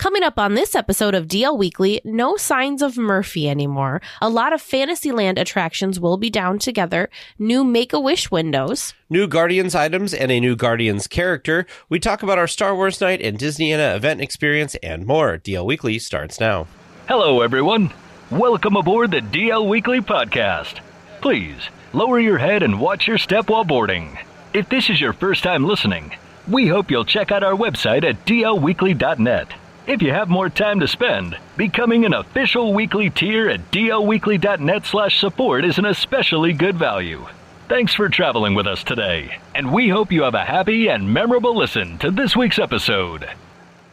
Coming up on this episode of DL Weekly, no signs of Murphy anymore. A lot of Fantasyland attractions will be down together. New Make-A-Wish windows. New Guardians items and a new Guardians character. We talk about our Star Wars night and Disneyana event experience and more. DL Weekly starts now. Hello, everyone. Welcome aboard the DL Weekly podcast. Please, lower your head and watch your step while boarding. If this is your first time listening, we hope you'll check out our website at DLWeekly.net. If you have more time to spend, becoming an official weekly tier at DLWeekly.net/support is an especially good value. Thanks for traveling with us today, and we hope you have a happy and memorable listen to this week's episode.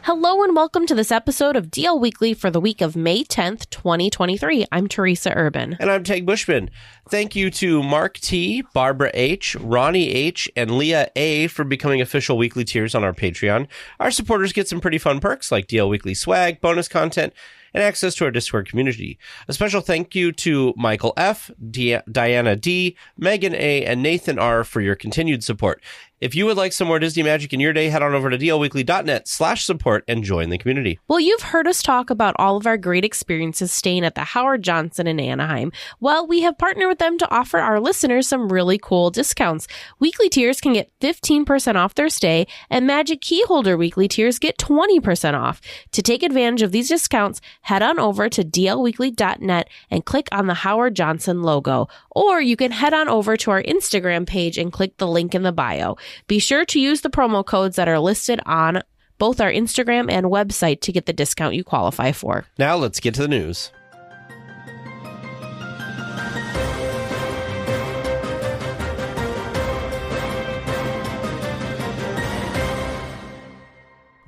Hello and welcome to this episode of DL Weekly for the week of May 10th, 2023. I'm Teresa Urban. And I'm Teg Bushman. Thank you to Mark T., Barbara H., Ronnie H., and Leah A. for becoming official weekly tiers on our Patreon. Our supporters get some pretty fun perks like DL Weekly swag, bonus content, and access to our Discord community. A special thank you to Michael F., Diana D., Megan A., and Nathan R. for your continued support. If you would like some more Disney magic in your day, head on over to DLWeekly.net/support and join the community. Well, you've heard us talk about all of our great experiences staying at the Howard Johnson in Anaheim. Well, we have partnered with them to offer our listeners some really cool discounts. Weekly tiers can get 15% off their stay, and Magic Key Holder weekly tiers get 20% off. To take advantage of these discounts, head on over to DLWeekly.net and click on the Howard Johnson logo. Or you can head on over to our Instagram page and click the link in the bio. Be sure to use the promo codes that are listed on both our Instagram and website to get the discount you qualify for. Now let's get to the news.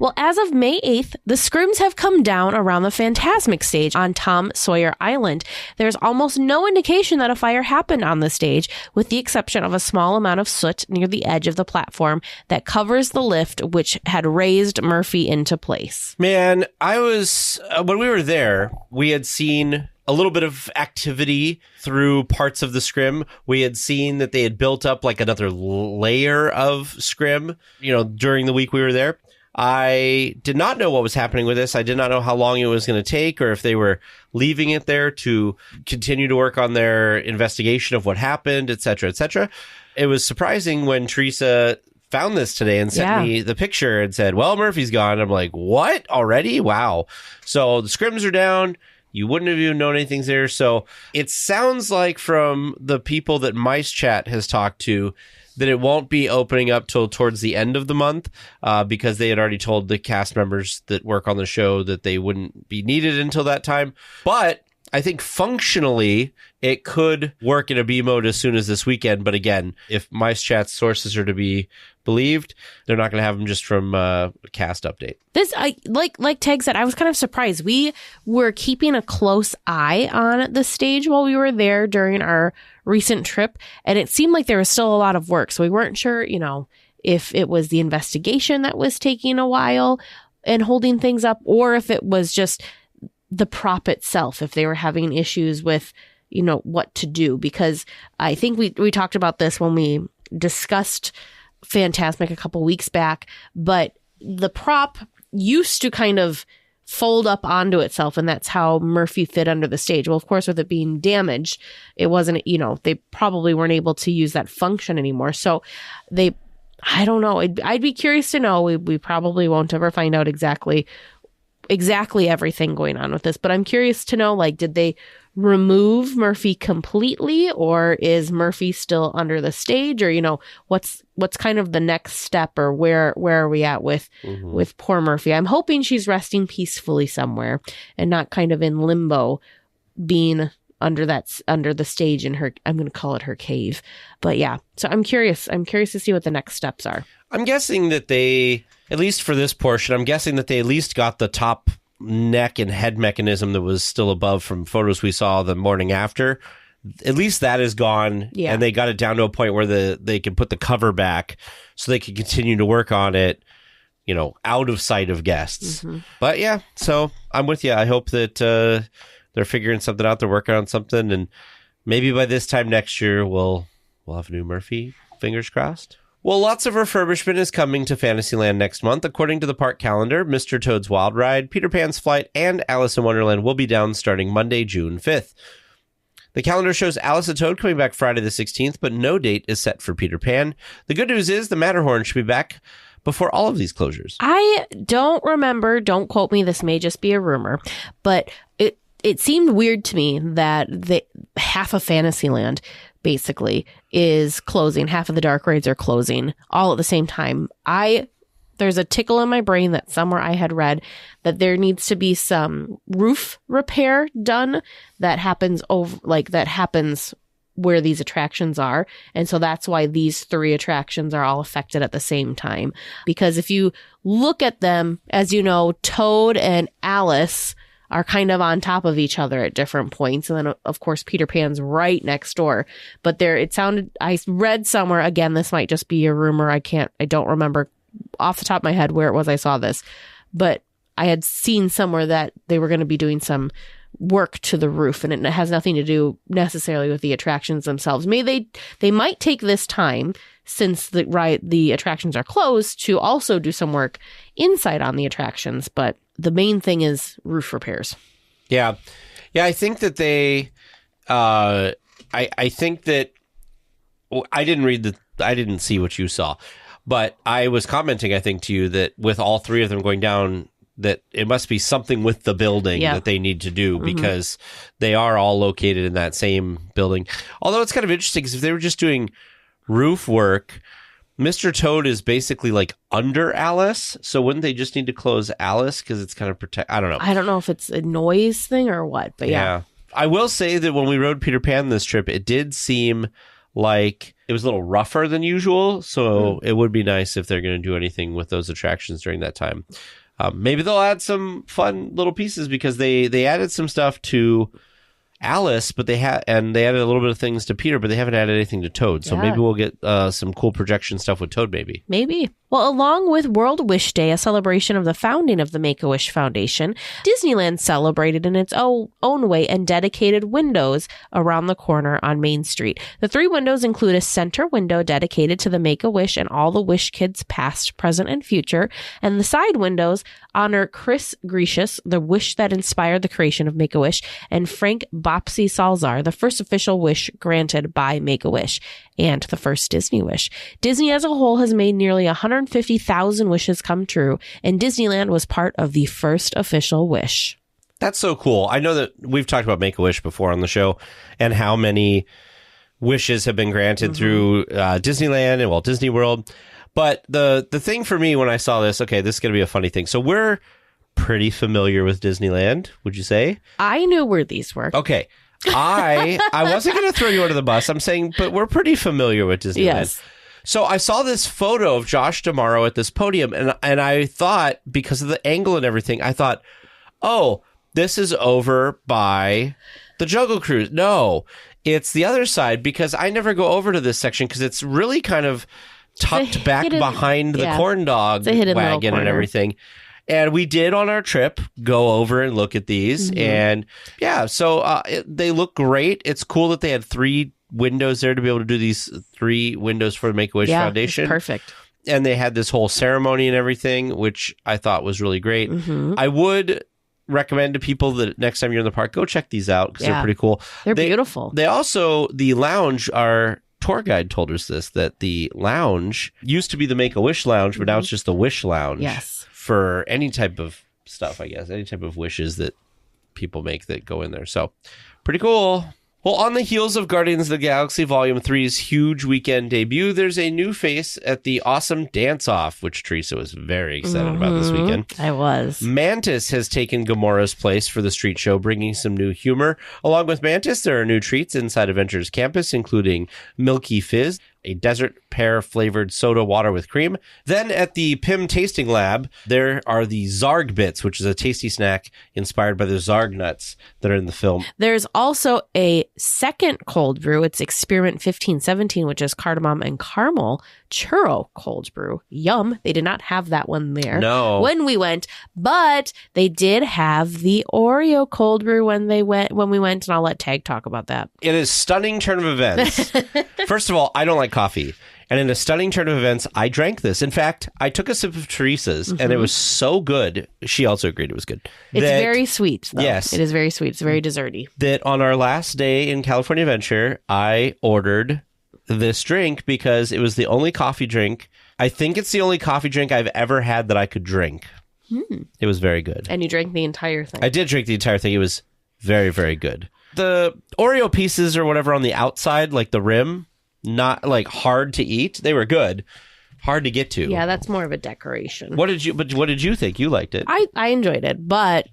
Well, as of May 8th, the scrims have come down around the Fantasmic stage on Tom Sawyer Island. There's almost no indication that a fire happened on the stage, with the exception of a small amount of soot near the edge of the platform that covers the lift, which had raised Murphy into place. Man, when we were there, we had seen a little bit of activity through parts of the scrim. We had seen that they had built up like another layer of scrim, during the week we were there. I did not know what was happening with this. I did not know how long it was going to take or if they were leaving it there to continue to work on their investigation of what happened, et cetera, et cetera. It was surprising when Teresa found this today and sent me the picture and said, well, Murphy's gone. I'm like, what? Already? Wow. So the scrims are down. You wouldn't have even known anything's there. So it sounds like from the people that Mice Chat has talked to that it won't be opening up till towards the end of the month because they had already told the cast members that work on the show that they wouldn't be needed until that time. But I think functionally it could work in a B mode as soon as this weekend. But again, if Mice Chat's sources are to be believed, they're not going to have them just from a cast update. Like Teg said, I was kind of surprised. We were keeping a close eye on the stage while we were there during our recent trip, and it seemed like there was still a lot of work. So we weren't sure, if it was the investigation that was taking a while and holding things up, or if it was just the prop itself, if they were having issues with, what to do. Because I think we talked about this when we discussed Fantasmic a couple weeks back, but the prop used to kind of fold up onto itself, and that's how Murphy fit under the stage. Well, of course, with it being damaged, it wasn't, they probably weren't able to use that function anymore. So I don't know. I'd be curious to know. We probably won't ever find out exactly everything going on with this, but I'm curious to know, did they remove Murphy completely, or is Murphy still under the stage, or what's kind of the next step, or where are we at with poor Murphy? I'm hoping she's resting peacefully somewhere and not kind of in limbo, being under the stage in her, I'm going to call it her cave. But yeah, so I'm curious to see what the next steps are. I'm guessing that they, at least for this portion, I'm guessing that they at least got the top neck and head mechanism that was still above from photos we saw the morning after. At least that is gone. Yeah. And they got it down to a point where they can put the cover back so they can continue to work on it, out of sight of guests. Mm-hmm. But yeah, so I'm with you. I hope that they're figuring something out. They're working on something. And maybe by this time next year, we'll have a new Murphy. Fingers crossed. Well, lots of refurbishment is coming to Fantasyland next month. According to the park calendar, Mr. Toad's Wild Ride, Peter Pan's Flight, and Alice in Wonderland will be down starting Monday, June 5th. The calendar shows Alice and Toad coming back Friday the 16th, but no date is set for Peter Pan. The good news is the Matterhorn should be back before all of these closures. I don't remember, don't quote me, this may just be a rumor, but it seemed weird to me that half of Fantasyland basically is closing. Half of the dark rides are closing all at the same time. There's a tickle in my brain that somewhere I had read that there needs to be some roof repair done that happens where these attractions are. And so that's why these 3 attractions are all affected at the same time. Because if you look at them, as you know, Toad and Alice are kind of on top of each other at different points. And then, of course, Peter Pan's right next door. But I read somewhere, again, this might just be a rumor. I don't remember off the top of my head where it was I saw this. But I had seen somewhere that they were going to be doing some work to the roof, and it has nothing to do necessarily with the attractions themselves. Maybe they might take this time, since the attractions are closed, to also do some work inside on the attractions, but the main thing is roof repairs. Yeah, I think that they I think that I didn't see what you saw, but I was commenting, I think, to you that with all 3 of them going down, that it must be something with the building that they need to do, because they are all located in that same building. Although it's kind of interesting, because if they were just doing roof work, Mr. Toad is basically like under Alice. So wouldn't they just need to close Alice because it's kind of I don't know. I don't know if it's a noise thing or what, but yeah. I will say that when we rode Peter Pan this trip, it did seem like it was a little rougher than usual. So it would be nice if they're going to do anything with those attractions during that time. Maybe they'll add some fun little pieces, because they added some stuff to Alice, but they added a little bit of things to Peter, but they haven't added anything to Toad. So maybe we'll get some cool projection stuff with Toad, maybe. Well, along with World Wish Day, a celebration of the founding of the Make-A-Wish Foundation, Disneyland celebrated in its own way and dedicated windows around the corner on Main Street. The 3 windows include a center window dedicated to the Make-A-Wish and all the Wish Kids past, present, and future, and the side windows honor Chris Grecius, the wish that inspired the creation of Make-A-Wish, and Frank Bopsy Salzar, the first official wish granted by Make-A-Wish, and the first Disney wish. Disney as a whole has made nearly 150,000 wishes come true, and Disneyland was part of the first official wish. That's so cool. I know that we've talked about Make-A-Wish before on the show, and how many wishes have been granted through Disneyland and Walt Disney World. But the thing for me when I saw this, okay, this is going to be a funny thing. So we're pretty familiar with Disneyland, would you say? I knew where these were. Okay. I wasn't going to throw you under the bus. I'm saying, but we're pretty familiar with Disneyland. Yes. So I saw this photo of Josh D'Amaro at this podium, and I thought, because of the angle and everything, I thought, oh, this is over by the Jungle Cruise. No, it's the other side, because I never go over to this section, because it's really kind of tucked back behind the corn dog wagon and everything. And we did on our trip go over and look at these. And so they look great. It's cool that they had 3 windows there to be able to do these 3 windows for the Make-A-Wish Foundation. Perfect. And they had this whole ceremony and everything, which I thought was really great. I would recommend to people that next time you're in the park, go check these out, because they're pretty cool. They're beautiful. They also, the lounge, our tour guide told us this, that the lounge used to be the Make-A-Wish Lounge, but now it's just the Wish Lounge. Yes. For any type of stuff, I guess, any type of wishes that people make that go in there. So pretty cool. Well, on the heels of Guardians of the Galaxy Volume 3's huge weekend debut, there's a new face at the Awesome Dance-Off, which Teresa was very excited about this weekend. I was. Mantis has taken Gamora's place for the street show, bringing some new humor. Along with Mantis, there are new treats inside Avengers Campus, including Milky Fizz, a desert pear-flavored soda water with cream. Then at the Pym Tasting Lab, there are the Zarg Bits, which is a tasty snack inspired by the Zarg nuts that are in the film. There's also a second cold brew. It's Experiment 1517, which is cardamom and caramel churro cold brew. Yum. They did not have that one there when we went, but they did have the Oreo cold brew when we went, and I'll let Tag talk about that. It is a stunning turn of events. First of all, I don't like coffee. And in a stunning turn of events, I drank this. In fact, I took a sip of Teresa's, and it was so good. She also agreed it was good. It's very sweet, though. Yes. It is very sweet. It's very desserty. That on our last day in California Adventure, I ordered this drink because it was the only coffee drink. I think it's the only coffee drink I've ever had that I could drink. It was very good. And you drank the entire thing. I did drink the entire thing. It was very, very good. The Oreo pieces or whatever on the outside, like the rim, not like hard to eat. They were good. Hard to get to. Yeah, that's more of a decoration. What did you think? You liked it. I enjoyed it, but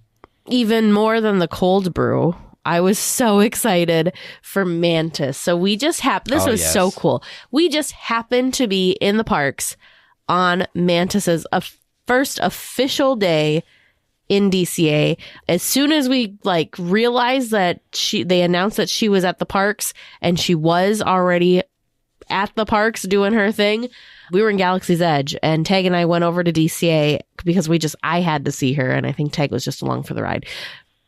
even more than the cold brew, I was so excited for Mantis. So we just this was so cool. We just happened to be in the parks on Mantis's first official day in DCA. As soon as we realized that they announced that she was at the parks, and she was already at the parks doing her thing, we were in Galaxy's Edge, and Tag and I went over to DCA because I had to see her, and I think Tag was just along for the ride,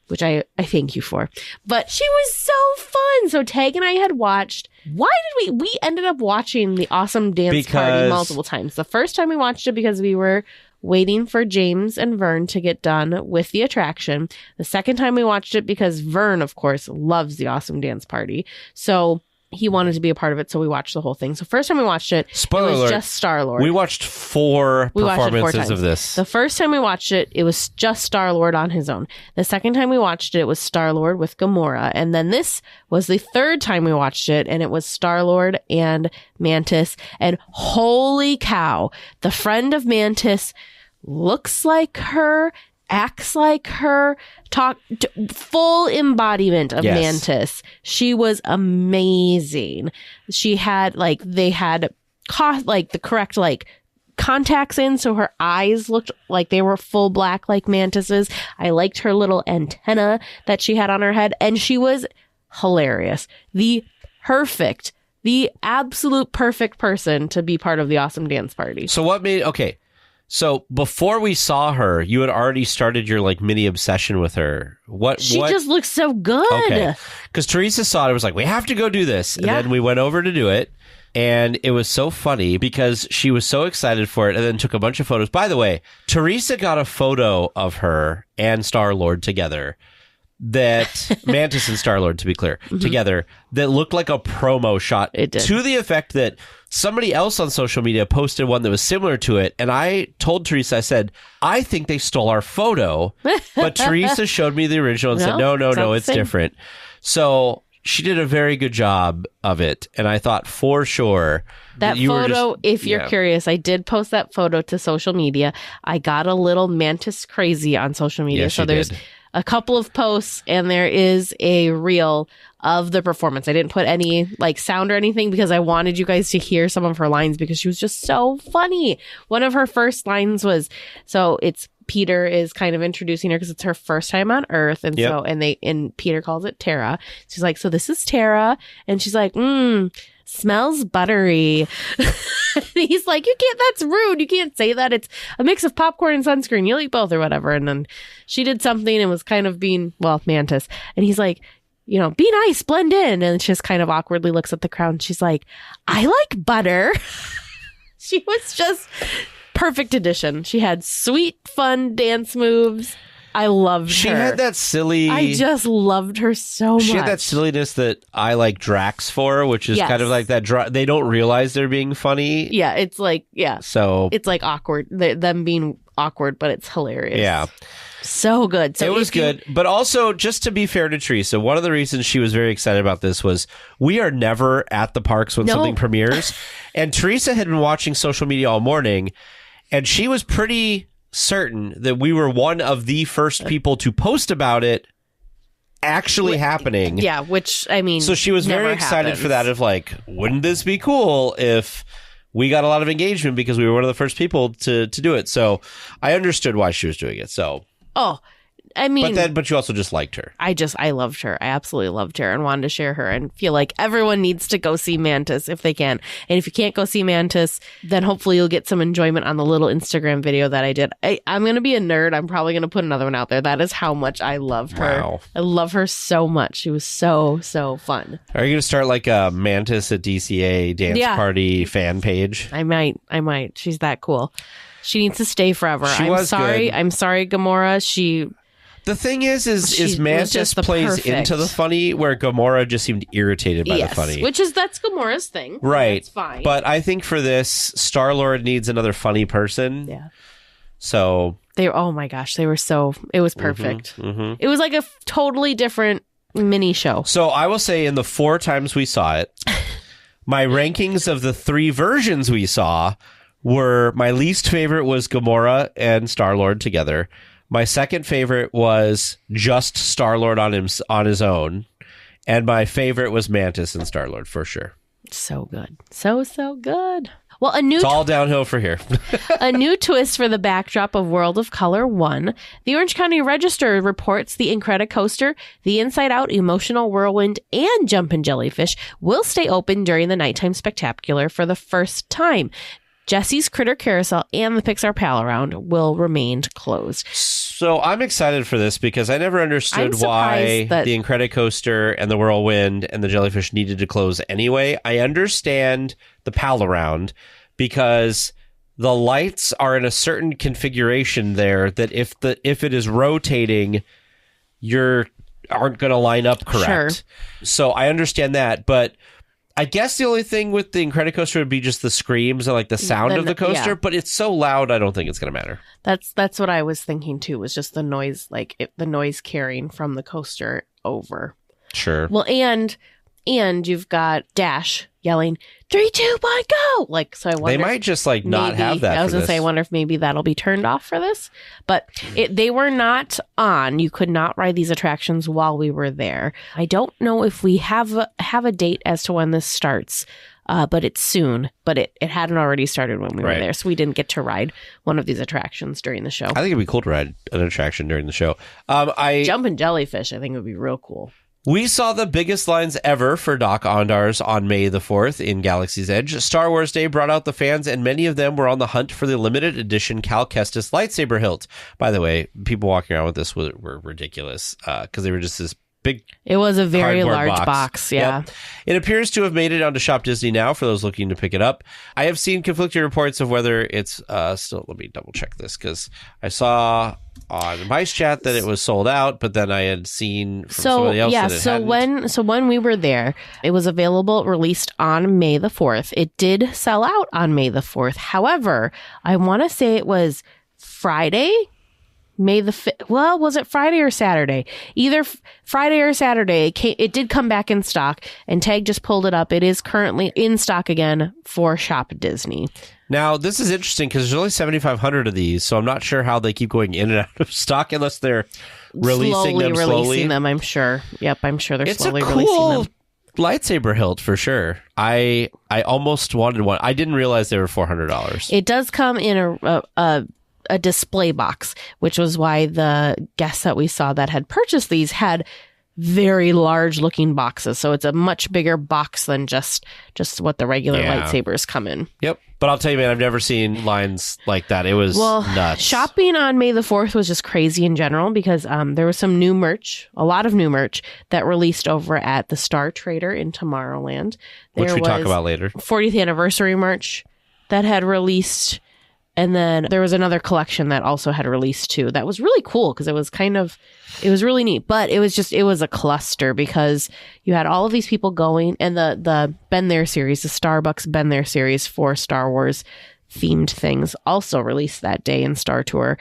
which I thank you for. But she was so fun. So Tag and I had watched. Why did we ended up watching the Awesome Dance Party multiple times. The first time we watched it because we were waiting for James and Vern to get done with the attraction. The second time we watched it because Vern, of course, loves the Awesome Dance Party. So he wanted to be a part of it, so we watched the whole thing. So first time we watched it, Spoiler it was alert, just Star-Lord. We watched four performances of this. The first time we watched it, it was just Star-Lord on his own. The second time we watched it, it was Star-Lord with Gamora. And then this was the third time we watched it, and it was Star-Lord and Mantis. And holy cow, the friend of Mantis looks like her, acts like her, full embodiment of Mantis. She was amazing. She had they had the correct contacts in, so her eyes looked like they were full black like Mantis's. I liked her little antenna that she had on her head, and she was hilarious. The absolute perfect person to be part of the Awesome Dance Party. So before we saw her, you had already started your mini obsession with her. She just looks so good. Okay. Because Teresa saw it and was like, we have to go do this. And then we went over to do it. And it was so funny because she was so excited for it and then took a bunch of photos. By the way, Teresa got a photo of her and Star-Lord together. That Mantis and Star-Lord, to be clear, together, that looked like a promo shot. It did. To the effect that somebody else on social media posted one that was similar to it. And I told Teresa, I said, I think they stole our photo. But Teresa showed me the original and said, no, it's different. So she did a very good job of it. And I thought for sure that photo, if you're curious, I did post that photo to social media. I got a little Mantis crazy on social media. Yes, so there's a couple of posts, and there is a reel of the performance. I didn't put any sound or anything because I wanted you guys to hear some of her lines because she was just so funny. One of her first lines was, Peter is kind of introducing her because it's her first time on Earth, and and Peter calls it Tara. She's like, so this is Tara, and she's like, smells buttery. He's like, that's rude. You can't say that. It's a mix of popcorn and sunscreen. You'll eat both or whatever. And then she did something and was kind of being, Mantis. And he's like, be nice, blend in. And she just kind of awkwardly looks at the crowd. And she's like, I like butter. She was just perfect addition. She had sweet, fun dance moves. I loved her. She had that silly... I just loved her so much. She had that silliness that I like Drax for, which is kind of like that... They don't realize they're being funny. Yeah, it's So... It's awkward. Them being awkward, but it's hilarious. Yeah. So good. So it was good. But also, just to be fair to Teresa, one of the reasons she was very excited about this was we are never at the parks when something premieres. And Teresa had been watching social media all morning, and she was pretty certain that we were one of the first people to post about it actually happening. Yeah, which, so she was very excited for that, of wouldn't this be cool if we got a lot of engagement because we were one of the first people to do it. So I understood why she was doing it. So I mean, but you also just liked her. I loved her. I absolutely loved her and wanted to share her and feel like everyone needs to go see Mantis if they can. And if you can't go see Mantis, then hopefully you'll get some enjoyment on the little Instagram video that I did. I'm going to be a nerd. I'm probably going to put another one out there. That is how much I love her. Wow. I love her so much. She was so fun. Are you going to start like a Mantis at DCA dance party fan page? I might. She's that cool. She needs to stay forever. I'm sorry, Gamora. The thing is Mantis plays into the funny, where Gamora just seemed irritated by the funny. That's Gamora's thing. Right. That's fine. But I think for this, Star-Lord needs another funny person. Yeah. So oh my gosh, it was perfect. It was like a totally different mini show. So I will say, in the 4 times we saw it, my rankings of the 3 versions we saw were, my least favorite was Gamora and Star-Lord together. My second favorite was just Star-Lord on his own. And my favorite was Mantis and Star-Lord, for sure. So good. So good. Well, it's all downhill for here. A new twist for the backdrop of World of Color 1. The Orange County Register reports the Incredicoaster, the Inside Out Emotional Whirlwind, and Jumpin' Jellyfish will stay open during the nighttime spectacular for the first time. Jesse's Critter Carousel and the Pixar Pal Around will remain closed. So I'm excited for this because I never understood why the Incredicoaster and the Whirlwind and the Jellyfish needed to close anyway. I understand the Pal Around because the lights are in a certain configuration there that if it is rotating, aren't going to line up correct. Sure. So I understand that, but I guess the only thing with the Incredicoaster would be just the screams and like the sound of the coaster, but it's so loud, I don't think it's going to matter. That's what I was thinking too, was just the noise, the noise carrying from the coaster over. Sure. Well, and you've got Dash yelling 3, 2, 1, go! So I wonder they might just not have that. I was gonna say, I wonder if maybe that'll be turned off for this. But they were not on. You could not ride these attractions while we were there. I don't know if we have a date as to when this starts. But it's soon. But it hadn't already started when we were there, so we didn't get to ride one of these attractions during the show. I think it'd be cool to ride an attraction during the show. Jumpin' Jellyfish, I think, would be real cool. We saw the biggest lines ever for Doc Ondars on May the 4th in Galaxy's Edge. Star Wars Day brought out the fans, and many of them were on the hunt for the limited edition Cal Kestis lightsaber hilt. By the way, people walking around with this were ridiculous because they were just this big. It was a very large box. Yeah. Yep. It appears to have made it onto Shop Disney now for those looking to pick it up. I have seen conflicting reports of whether it's still. Let me double check this because I saw on Mice Chat that it was sold out, but then I had seen from somebody else that it hadn't. when we were there, it was available, released on May the 4th. It did sell out on May the 4th. However, I want to say it was Friday, May the 5th. Well, was it Friday or Saturday? Either Friday or Saturday. It did come back in stock, and Tag just pulled it up. It is currently in stock again for Shop Disney. Now, this is interesting because there's only 7,500 of these, so I'm not sure how they keep going in and out of stock unless they're releasing them. I'm sure. Yep, I'm sure they're it's slowly a cool releasing them. Lightsaber hilt for sure. I almost wanted one. I didn't realize they were $400. It does come in a display box, which was why the guests that we saw that had purchased these had very large looking boxes. So it's a much bigger box than just what the regular lightsabers come in. Yep. But I'll tell you, man, I've never seen lines like that. It was nuts. Shopping on May the 4th was just crazy in general because there was some new merch, a lot of new merch that released over at the Star Trader in Tomorrowland. Which we talk about later. 40th anniversary merch that had released. And then there was another collection that also had released too. That was really cool because it was really neat. But it was a cluster because you had all of these people going, and the Been There series, the Starbucks Been There series for Star Wars themed things also released that day in Star Tours.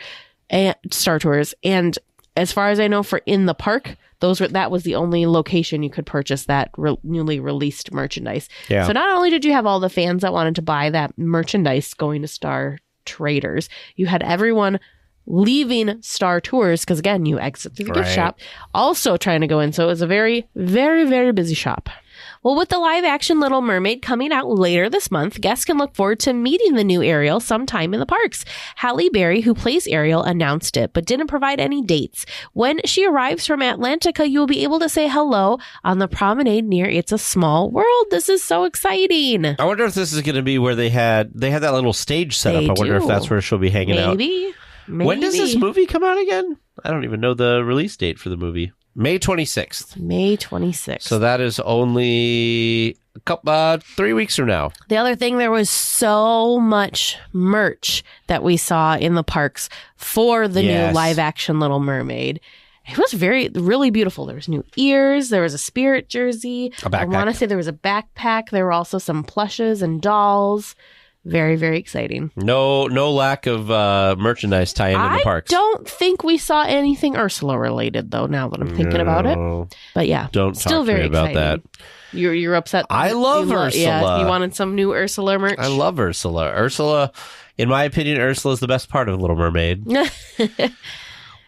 And as far as I know, for in the park, that was the only location you could purchase that newly released merchandise. Yeah. So not only did you have all the fans that wanted to buy that merchandise going to Star Traders, you had everyone leaving Star Tours because again, you exit through the gift shop, also trying to go in. So it was a very, very, very busy shop. Well, with the live-action Little Mermaid coming out later this month, guests can look forward to meeting the new Ariel sometime in the parks. Halle Berry, who plays Ariel, announced it, but didn't provide any dates. When she arrives from Atlantica, you'll be able to say hello on the promenade near It's a Small World. This is so exciting. I wonder if this is going to be where they had that little stage set up. I wonder if that's where she'll be hanging out. Maybe. When does this movie come out again? I don't even know the release date for the movie. May 26th. May 26th. So that is only 3 weeks from now. The other thing, there was so much merch that we saw in the parks for the new live action Little Mermaid. It was really beautiful. There was new ears. There was a Spirit jersey. A backpack. I want to say there was a backpack. There were also some plushes and dolls. Very, very exciting. No lack of merchandise tie-in in the parks. I don't think we saw anything Ursula related, though, now that I'm thinking about it. But yeah, don't still talk to very me about exciting. that. You're upset. I love Ursula. Yeah, you wanted some new Ursula merch. I love Ursula. Ursula, in my opinion, Ursula is the best part of Little Mermaid.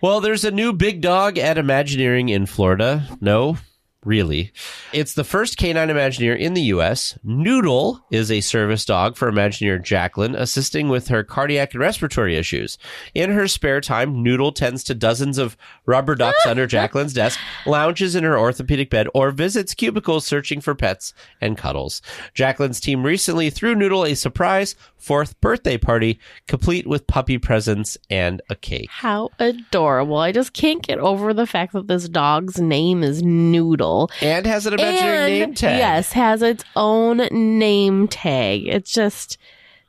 Well, there's a new big dog at Imagineering in Florida. No, really. It's the first canine Imagineer in the U.S. Noodle is a service dog for Imagineer Jacqueline, assisting with her cardiac and respiratory issues. In her spare time, Noodle tends to dozens of rubber ducks under Jacqueline's desk, lounges in her orthopedic bed, or visits cubicles searching for pets and cuddles. Jacqueline's team recently threw Noodle a surprise 4th birthday party, complete with puppy presents and a cake. How adorable. I just can't get over the fact that this dog's name is Noodle. And has an Imagineering name tag. Yes, has its own name tag. It's just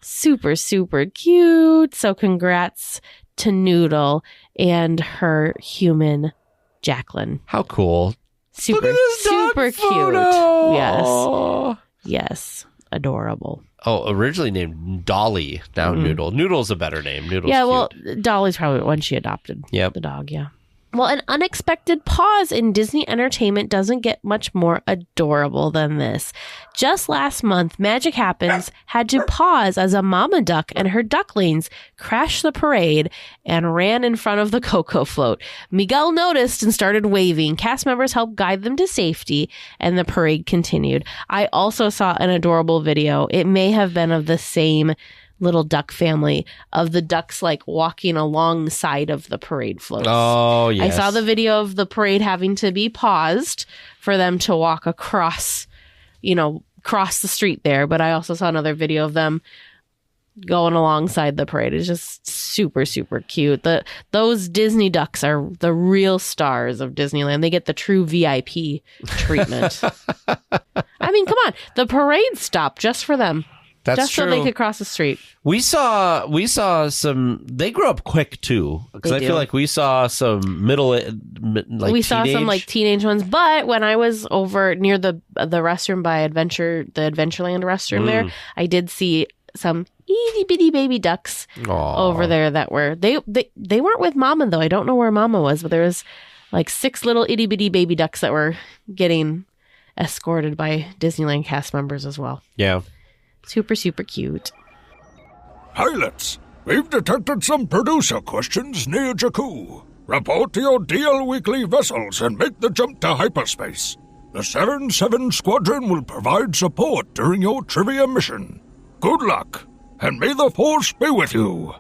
super, super cute. So congrats to Noodle and her human Jacqueline. How cool. Super, Look at this dog super photo. Cute. Yes. Yes. Adorable. Oh, originally named Dolly, now Noodle. Noodle's a better name. Noodle's yeah, well, cute. Dolly's probably when she adopted the dog, yeah. Well, an unexpected pause in Disney entertainment doesn't get much more adorable than this. Just last month, Magic Happens had to pause as a mama duck and her ducklings crashed the parade and ran in front of the Coco float. Miguel noticed and started waving. Cast members helped guide them to safety, and the parade continued. I also saw an adorable video. It may have been of the same little duck family of the ducks like walking alongside of the parade floats. Oh, yes. I saw the video of the parade having to be paused for them to walk across, cross the street there. But I also saw another video of them going alongside the parade. It's just super, super cute. Those Disney ducks are the real stars of Disneyland. They get the true VIP treatment. I mean, come on. The parade stopped just for them. That's just true. so they could cross the street. We saw some. They grew up quick too, because I feel like we saw some we saw some like teenage ones. But when I was over near the restroom by the Adventureland restroom there, I did see some itty bitty baby ducks over there that were they weren't with Mama though. I don't know where Mama was, but there was like 6 little itty bitty baby ducks that were getting escorted by Disneyland cast members as well. Yeah. Super, super cute. Pilots, we've detected some producer questions near Jakku. Report to your DLWeekly vessels and make the jump to hyperspace. The 7-7 Squadron will provide support during your trivia mission. Good luck, and may the Force be with you.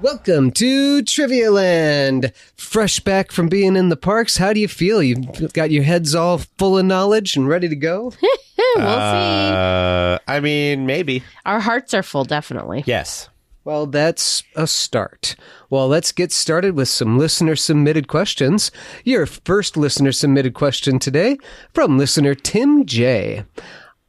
Welcome to Trivia Land. Fresh back from being in the parks, how do you feel? You've got your heads all full of knowledge and ready to go? We'll see. I mean, maybe. Our hearts are full, definitely. Yes. Well, that's a start. Well, let's get started with some listener-submitted questions. Your first listener-submitted question today from listener Tim J.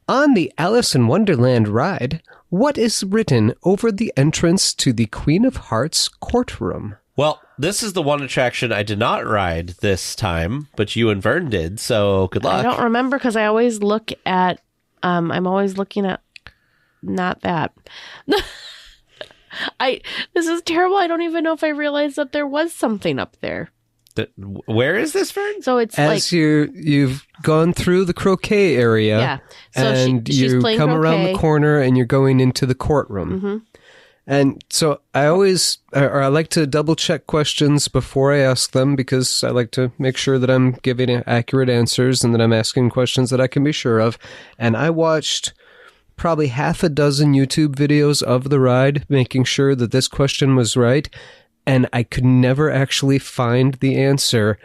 On the Alice in Wonderland ride, what is written over the entrance to the Queen of Hearts courtroom? Well, this is the one attraction I did not ride this time, but you and Vern did, so good luck. I don't remember because I always look at, I'm always looking at not that. This is terrible. I don't even know if I realized that there was something up there. Where is this, Vern? So it's as you've gone through the croquet area, yeah. So and she's you playing come croquet. around the corner and you're going into the courtroom. Mm-hmm. And so I like to double check questions before I ask them because I like to make sure that I'm giving accurate answers and that I'm asking questions that I can be sure of. And I watched probably half a dozen YouTube videos of the ride, making sure that this question was right. And I could never actually find the answer.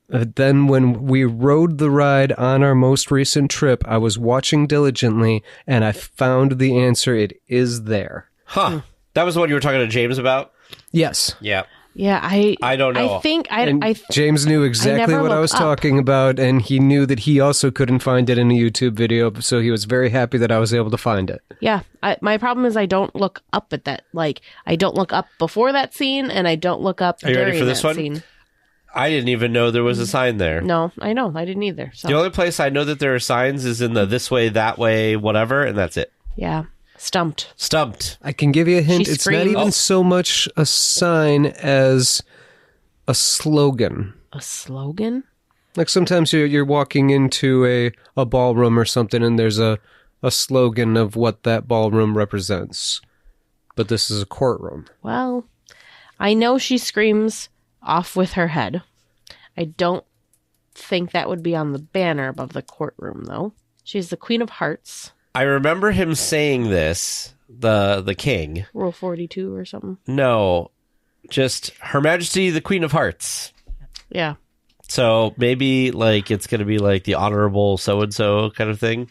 Then when we rode the ride on our most recent trip, I was watching diligently and I found the answer. It is there. Huh. That was the one you were talking to James about? Yes. Yeah. Yeah, I don't know. I think James knew exactly what I was talking about, and he knew that he also couldn't find it in a YouTube video, so he was very happy that I was able to find it. Yeah, my problem is I don't look up at that. Like, I don't look up before that scene, and I don't look up during that scene. Are you ready for this one? I didn't even know there was a sign there. No, I know. I didn't either. So. The only place I know that there are signs is in the this way, that way, whatever, and that's it. Yeah. Stumped. I can give you a hint. It's not even so much a sign as a slogan. A slogan? Like sometimes you're walking into a ballroom or something and there's a slogan of what that ballroom represents. But this is a courtroom. Well, I know she screams off with her head. I don't think that would be on the banner above the courtroom, though. She's the Queen of Hearts. I remember him saying this, the king. Rule 42 or something. No, just Her Majesty the Queen of Hearts. Yeah. So maybe like it's going to be like the Honorable so-and-so kind of thing.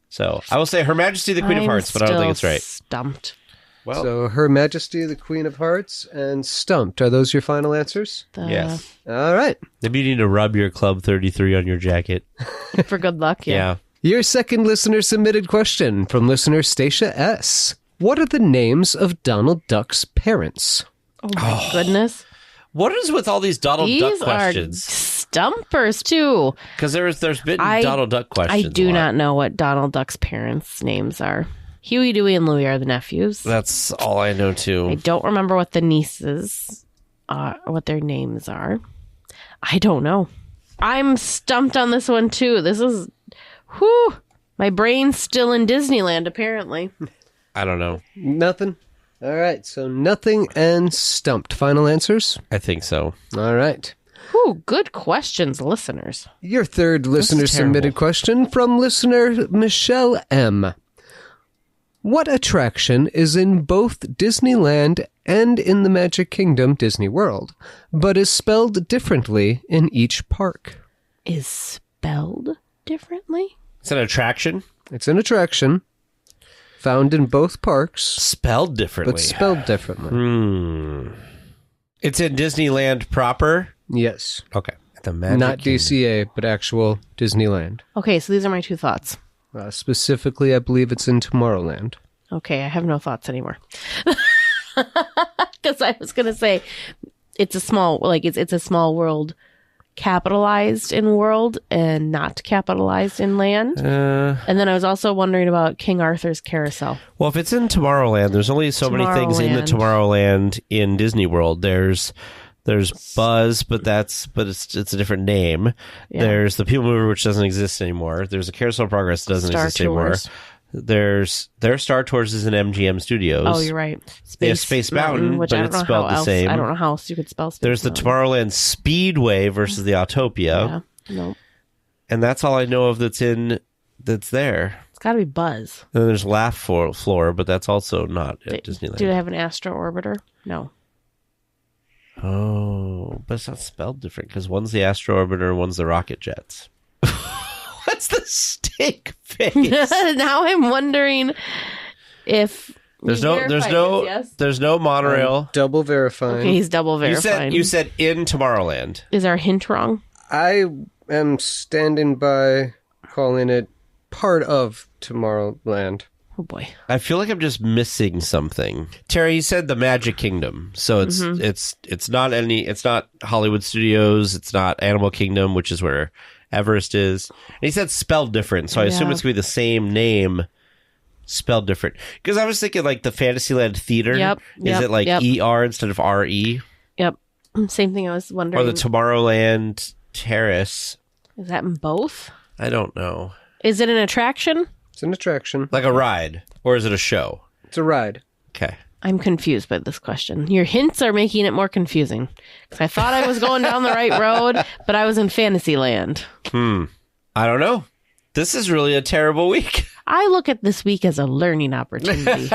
So I will say Her Majesty the Queen of Hearts, but I don't think it's right. Stumped. Well, so Her Majesty the Queen of Hearts and stumped. Are those your final answers? Yes. All right. Maybe you need to rub your Club 33 on your jacket. For good luck, yeah. Your second listener submitted question from listener Stacia S. What are the names of Donald Duck's parents? Oh my goodness. What is with all these Donald Duck questions? These are stumpers too. Because there's been Donald Duck questions. I do not know what Donald Duck's parents' names are. Huey, Dewey, and Louie are the nephews. That's all I know too. I don't remember what the nieces what their names are. I don't know. I'm stumped on this one too. This is whew. My brain's still in Disneyland, apparently. I don't know. Nothing? All right, so nothing and stumped. Final answers? I think so. All right. Whew, good questions, listeners. Your third listener submitted question from listener Michelle M. What attraction is in both Disneyland and in the Magic Kingdom Disney World, but is spelled differently in each park? Is spelled differently? It's an attraction? It's an attraction found in both parks. Spelled differently. But spelled differently. It's in Disneyland proper? Yes. Okay. The Magic Not Kingdom. DCA, but actual Disneyland. Okay, so these are my two thoughts. Specifically, I believe it's in Tomorrowland. Okay, I have no thoughts anymore. Because I was going to say, it's a small world capitalized in world and not capitalized in land. And then I was also wondering about King Arthur's Carousel. Well, if it's in Tomorrowland, there's only so many things in the Tomorrowland in Disney World. There's Buzz, but it's a different name. Yeah. There's the People Mover, which doesn't exist anymore. There's a Carousel of Progress that doesn't exist anymore. Their Star Tours is in MGM Studios. Oh, you're right. Space Mountain, which but I don't it's know spelled how the else. same. I don't know how else you could spell Space There's Mountain. the Tomorrowland Speedway versus the Autopia. Yeah, no. And that's all I know of that's there. It's got to be Buzz. And then there's Laugh Floor, but that's also not at Disneyland. Do they have an Astro Orbiter? No. Oh, but it's not spelled different because one's the Astro Orbiter and one's the Rocket Jets. What's the stink face? Now I'm wondering if there's no monorail. Double verifying. Okay, he's double verifying. You said in Tomorrowland. Is our hint wrong? I am standing by calling it part of Tomorrowland. Oh boy. I feel like I'm just missing something. Terry, you said the Magic Kingdom. So it's not Hollywood Studios, it's not Animal Kingdom, which is where Everest is. And he said spelled different, so I assume it's going to be the same name spelled different. Because I was thinking like the Fantasyland Theater. Is it like ER instead of RE? Yep. Same thing I was wondering. Or the Tomorrowland Terrace. Is that in both? I don't know. Is it an attraction? It's an attraction. Like a ride? Or is it a show? It's a ride. Okay. I'm confused by this question. Your hints are making it more confusing. Because I thought I was going down the right road, but I was in Fantasyland. I don't know. This is really a terrible week. I look at this week as a learning opportunity.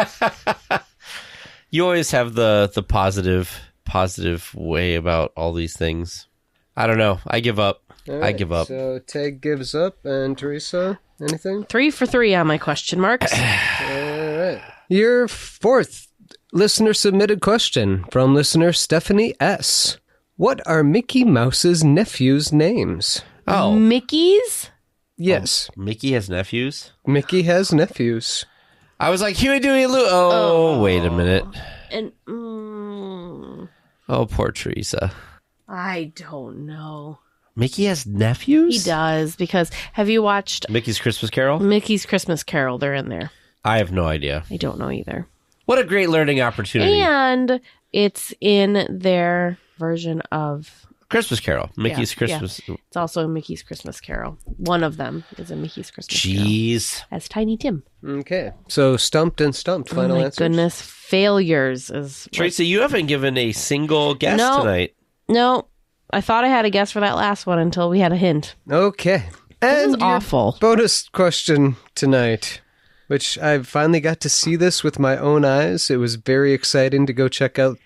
You always have the positive way about all these things. I don't know. I give up. All I right, give up. So Tag gives up, and Teresa, anything? 3 for 3 on my question marks. All right. Your fourth listener-submitted question from listener Stephanie S. What are Mickey Mouse's nephews' names? Oh, Mickey's? Yes, Mickey has nephews? Mickey has nephews. I was like, Huey, Dewey, Lou. Oh, wait a minute. And Oh, poor Teresa. I don't know. Mickey has nephews? He does, because have you watched Mickey's Christmas Carol? Mickey's Christmas Carol? They're in there. I have no idea. I don't know either. What a great learning opportunity. And it's in their version of... Christmas Carol. Mickey's Christmas. Yeah. It's also Mickey's Christmas Carol. One of them is a Mickey's Christmas Carol. Jeez. As Tiny Tim. Okay, so stumped and stumped. Final Oh my answers? goodness. Failures is... Tracy, you haven't given a single guess No. tonight. No. I thought I had a guess for that last one until we had a hint. Okay. This And is your awful. bonus question tonight, which I finally got to see this with my own eyes. It was very exciting to go check out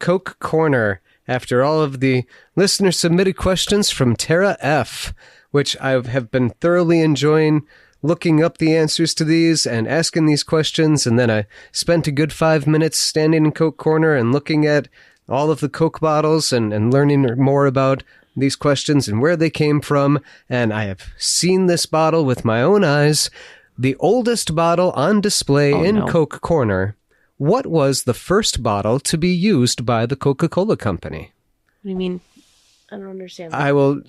Coke Corner after all of the listener-submitted questions from Tara F., which I have been thoroughly enjoying looking up the answers to these and asking these questions, and then I spent a good 5 minutes standing in Coke Corner and looking at all of the Coke bottles and learning more about these questions and where they came from, and I have seen this bottle with my own eyes, the oldest bottle on display in no. Coke Corner. What was the first bottle to be used by the Coca-Cola Company? What do you mean? I don't understand.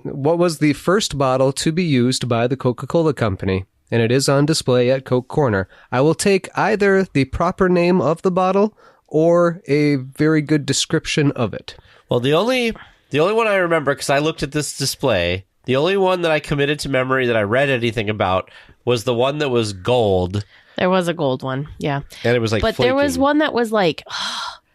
What was the first bottle to be used by the Coca-Cola Company? And it is on display at Coke Corner. I will take either the proper name of the bottle or a very good description of it. Well, the only one I remember, because I looked at this display, the only one that I committed to memory that I read anything about was the one that was gold. There was a gold one, yeah. And it was like But flaking. there was one that was like,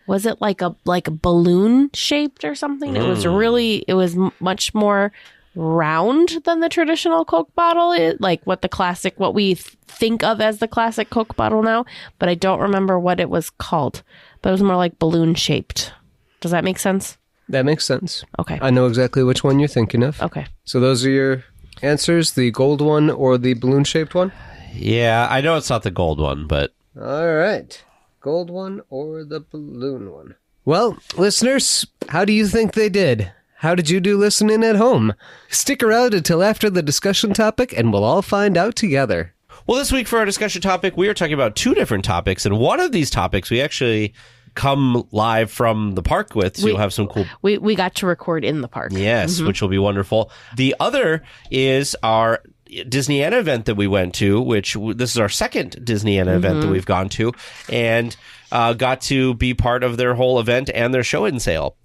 was it like a balloon shaped or something? It was much more round than the traditional Coke bottle, like what we think of as the classic Coke bottle now. But I don't remember what it was called. But it was more like balloon shaped. Does that make sense? That makes sense. Okay. I know exactly which one you're thinking of. Okay. So those are your answers, the gold one or the balloon-shaped one? Yeah, I know it's not the gold one, but... All right. Gold one or the balloon one? Well, listeners, how do you think they did? How did you do listening at home? Stick around until after the discussion topic, and we'll all find out together. Well, this week for our discussion topic, we are talking about two different topics, and one of these topics we actually come live from the park with, so you'll have some cool... We got to record in the park. Yes, which will be wonderful. The other is our Disneyana event that we went to, which this is our second Disneyana event that we've gone to, and got to be part of their whole event and their show and sale.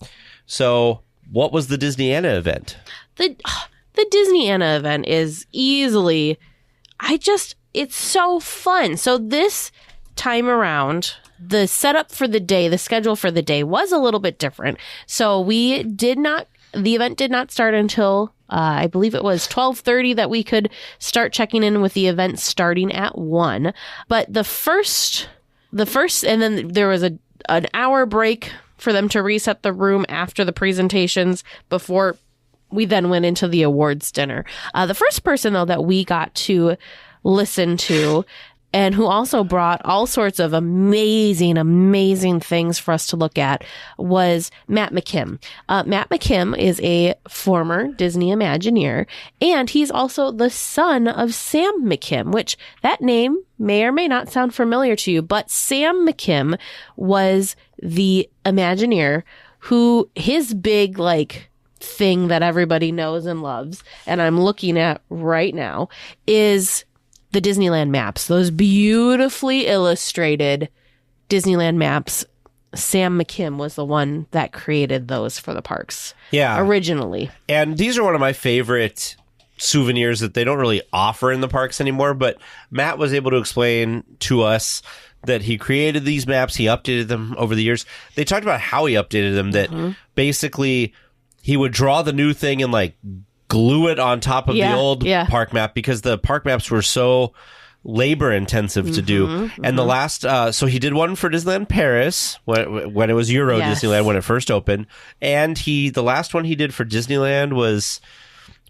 So what was the Disneyana event? The Disneyana event is easily... it's so fun. So this time around, the setup for the day, the schedule for the day was a little bit different. So the event did not start until, I believe it was 12:30 that we could start checking in with the event starting at 1. But the first, and then there was an hour break for them to reset the room after the presentations before we then went into the awards dinner. The first person, though, that we got to listen to, and who also brought all sorts of amazing things for us to look at, was Matt McKim. Matt McKim is a former Disney Imagineer, and he's also the son of Sam McKim, which that name may or may not sound familiar to you, but Sam McKim was the Imagineer who his big, thing that everybody knows and loves, and I'm looking at right now, is the Disneyland maps, those beautifully illustrated Disneyland maps. Sam McKim was the one that created those for the parks. Yeah. Originally. And these are one of my favorite souvenirs that they don't really offer in the parks anymore, but Matt was able to explain to us that he created these maps. He updated them over the years. They talked about how he updated them, that basically he would draw the new thing and like glue it on top of the old park map, because the park maps were so labor intensive to do. And the last, so he did one for Disneyland Paris when it was Euro Disneyland, when it first opened. And the last one he did for Disneyland was,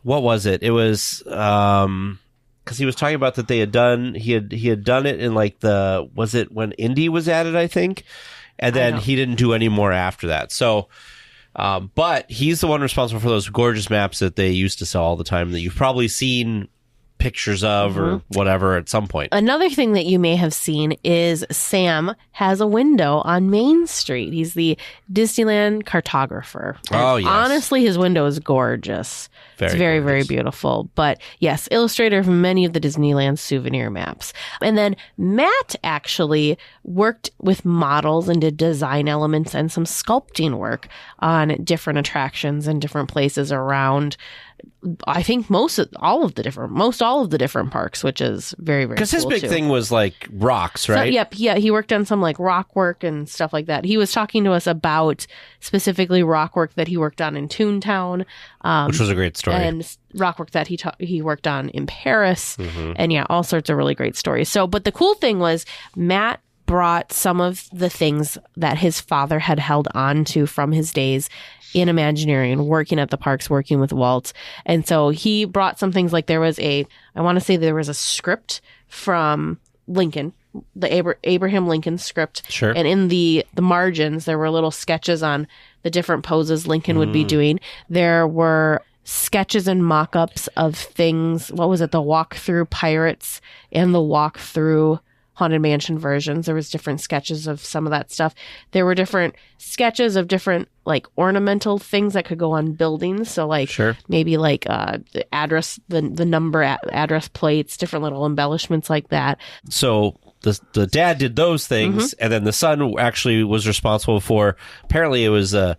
what was it? It was, because he was talking about that he had done it in like was it when Indy was added, I think? And then he didn't do any more after that. So, but he's the one responsible for those gorgeous maps that they used to sell all the time that you've probably seen pictures of or whatever at some point. Another thing that you may have seen is Sam has a window on Main Street. He's the Disneyland cartographer. Oh, yes. Honestly, his window is gorgeous. It's very, very beautiful. But yes, illustrator of many of the Disneyland souvenir maps. And then Matt actually worked with models and did design elements and some sculpting work on different attractions and different places around, I think most all of the different parks, which is very, very cool. Because his big thing was like rocks, right? So, yeah, he worked on some like rock work and stuff like that. He was talking to us about specifically rock work that he worked on in Toontown, which was a great story, and rock work that he worked on in Paris, and yeah, all sorts of really great stories. So, but the cool thing was Matt brought some of the things that his father had held on to from his days in Imagineering, working at the parks, working with Walt. And so he brought some things like there was a script from Lincoln, the Abraham Lincoln script. Sure. And in the margins, there were little sketches on the different poses Lincoln would be doing. There were sketches and mock-ups of things. What was it? The walk-through Pirates and the walk-through Haunted Mansion versions. There was different sketches of some of that stuff. There were different sketches of different like ornamental things that could go on buildings. So like maybe like the address, the number address plates, different little embellishments like that. So the dad did those things, and then the son actually was responsible for, apparently it was a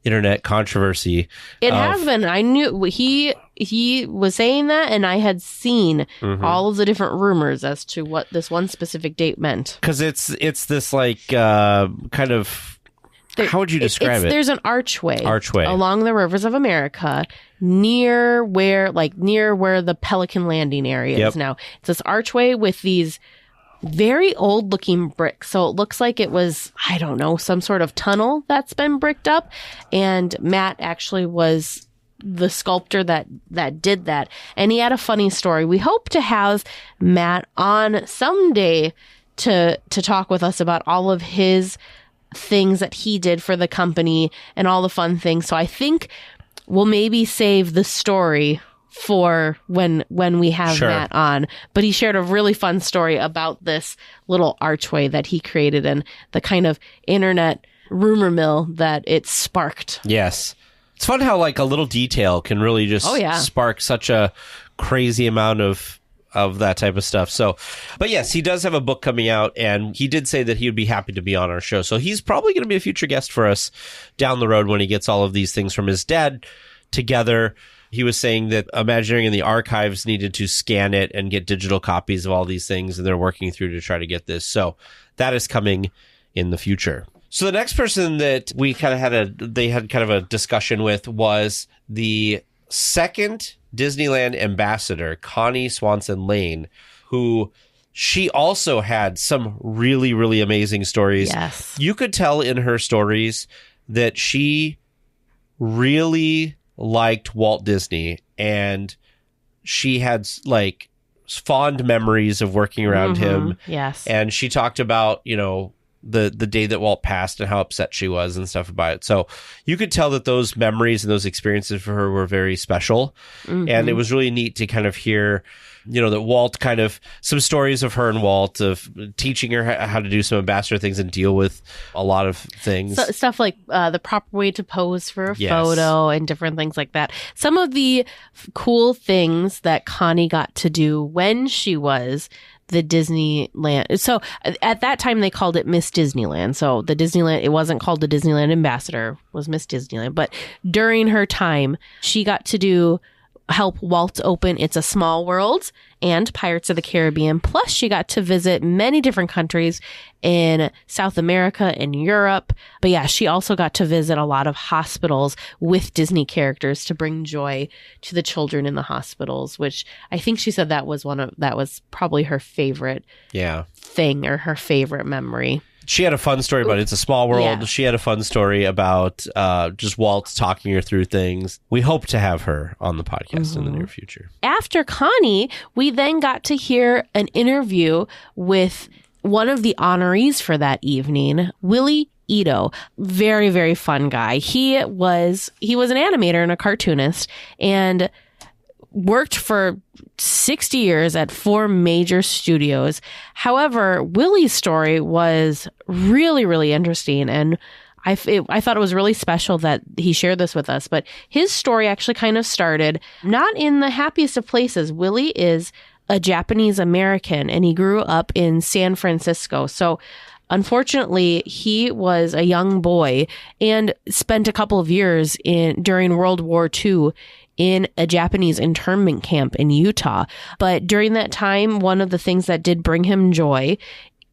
internet controversy. It has been. I knew he was saying that, and I had seen all of the different rumors as to what this one specific date meant. Because it's this like kind of, how would you describe it? There's an archway along the rivers of America near where the Pelican Landing area is now. It's this archway with these very old looking bricks. So it looks like it was, I don't know, some sort of tunnel that's been bricked up. And Matt actually was the sculptor that did that. And he had a funny story. We hope to have Matt on someday to talk with us about all of his things that he did for the company and all the fun things. So I think we'll maybe save the story for when we have Matt on. But he shared a really fun story about this little archway that he created and the kind of internet rumor mill that it sparked. Yes. It's fun how like a little detail can really just spark such a crazy amount of that type of stuff. So, but yes, he does have a book coming out, and he did say that he would be happy to be on our show. So he's probably going to be a future guest for us down the road when he gets all of these things from his dad together. He was saying that Imagineering and the archives needed to scan it and get digital copies of all these things, and they're working through to try to get this. So that is coming in the future. So the next person that we kind of had a discussion with was the second Disneyland ambassador, Connie Swanson Lane, who she also had some really, really amazing stories. Yes. You could tell in her stories that she really liked Walt Disney, and she had like fond memories of working around him. Yes. And she talked about, the day that Walt passed and how upset she was and stuff about it. So you could tell that those memories and those experiences for her were very special. And it was really neat to kind of hear, that Walt kind of, some stories of her and Walt of teaching her how to do some ambassador things and deal with a lot of things. So, stuff like the proper way to pose for a photo and different things like that. Some of the cool things that Connie got to do when she was the Disneyland. So at that time they called it Miss Disneyland. So the Disneyland, it wasn't called the Disneyland Ambassador, it was Miss Disneyland. But during her time, she got to do help Walt open It's a Small World and Pirates of the Caribbean. Plus, she got to visit many different countries in South America and Europe. But yeah, she also got to visit a lot of hospitals with Disney characters to bring joy to the children in the hospitals, which I think she said that was probably her favorite thing, or her favorite memory. She had a fun story about It's a Small World. Yeah. She had a fun story about just Walt talking her through things. We hope to have her on the podcast in the near future. After Connie, we then got to hear an interview with one of the honorees for that evening, Willie Ito. Very, very fun guy. He was an animator and a cartoonist, and worked for 60 years at 4 major studios. However, Willie's story was really, really interesting, and I thought it was really special that he shared this with us. But his story actually kind of started not in the happiest of places. Willie is a Japanese American, and he grew up in San Francisco. So unfortunately, he was a young boy and spent a couple of years during World War II in a Japanese internment camp in Utah. But during that time, one of the things that did bring him joy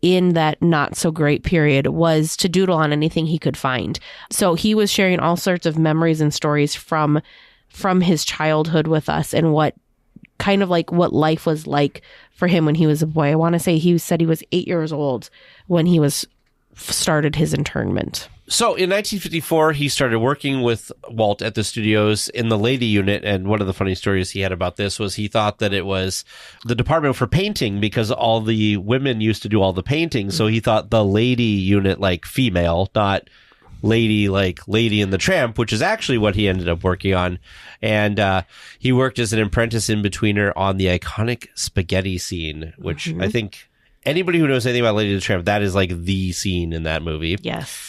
in that not so great period was to doodle on anything he could find. So he was sharing all sorts of memories and stories from his childhood with us, and what life was like for him when he was a boy. I want to say he said he was 8 years old when he started his internment. So in 1954, he started working with Walt at the studios in the lady unit. And one of the funny stories he had about this was he thought that it was the department for painting because all the women used to do all the painting. So he thought the lady unit, like female, not lady like Lady and the Tramp, which is actually what he ended up working on. And he worked as an apprentice in-betweener on the iconic spaghetti scene, which I think anybody who knows anything about Lady and the Tramp, that is like the scene in that movie. Yes.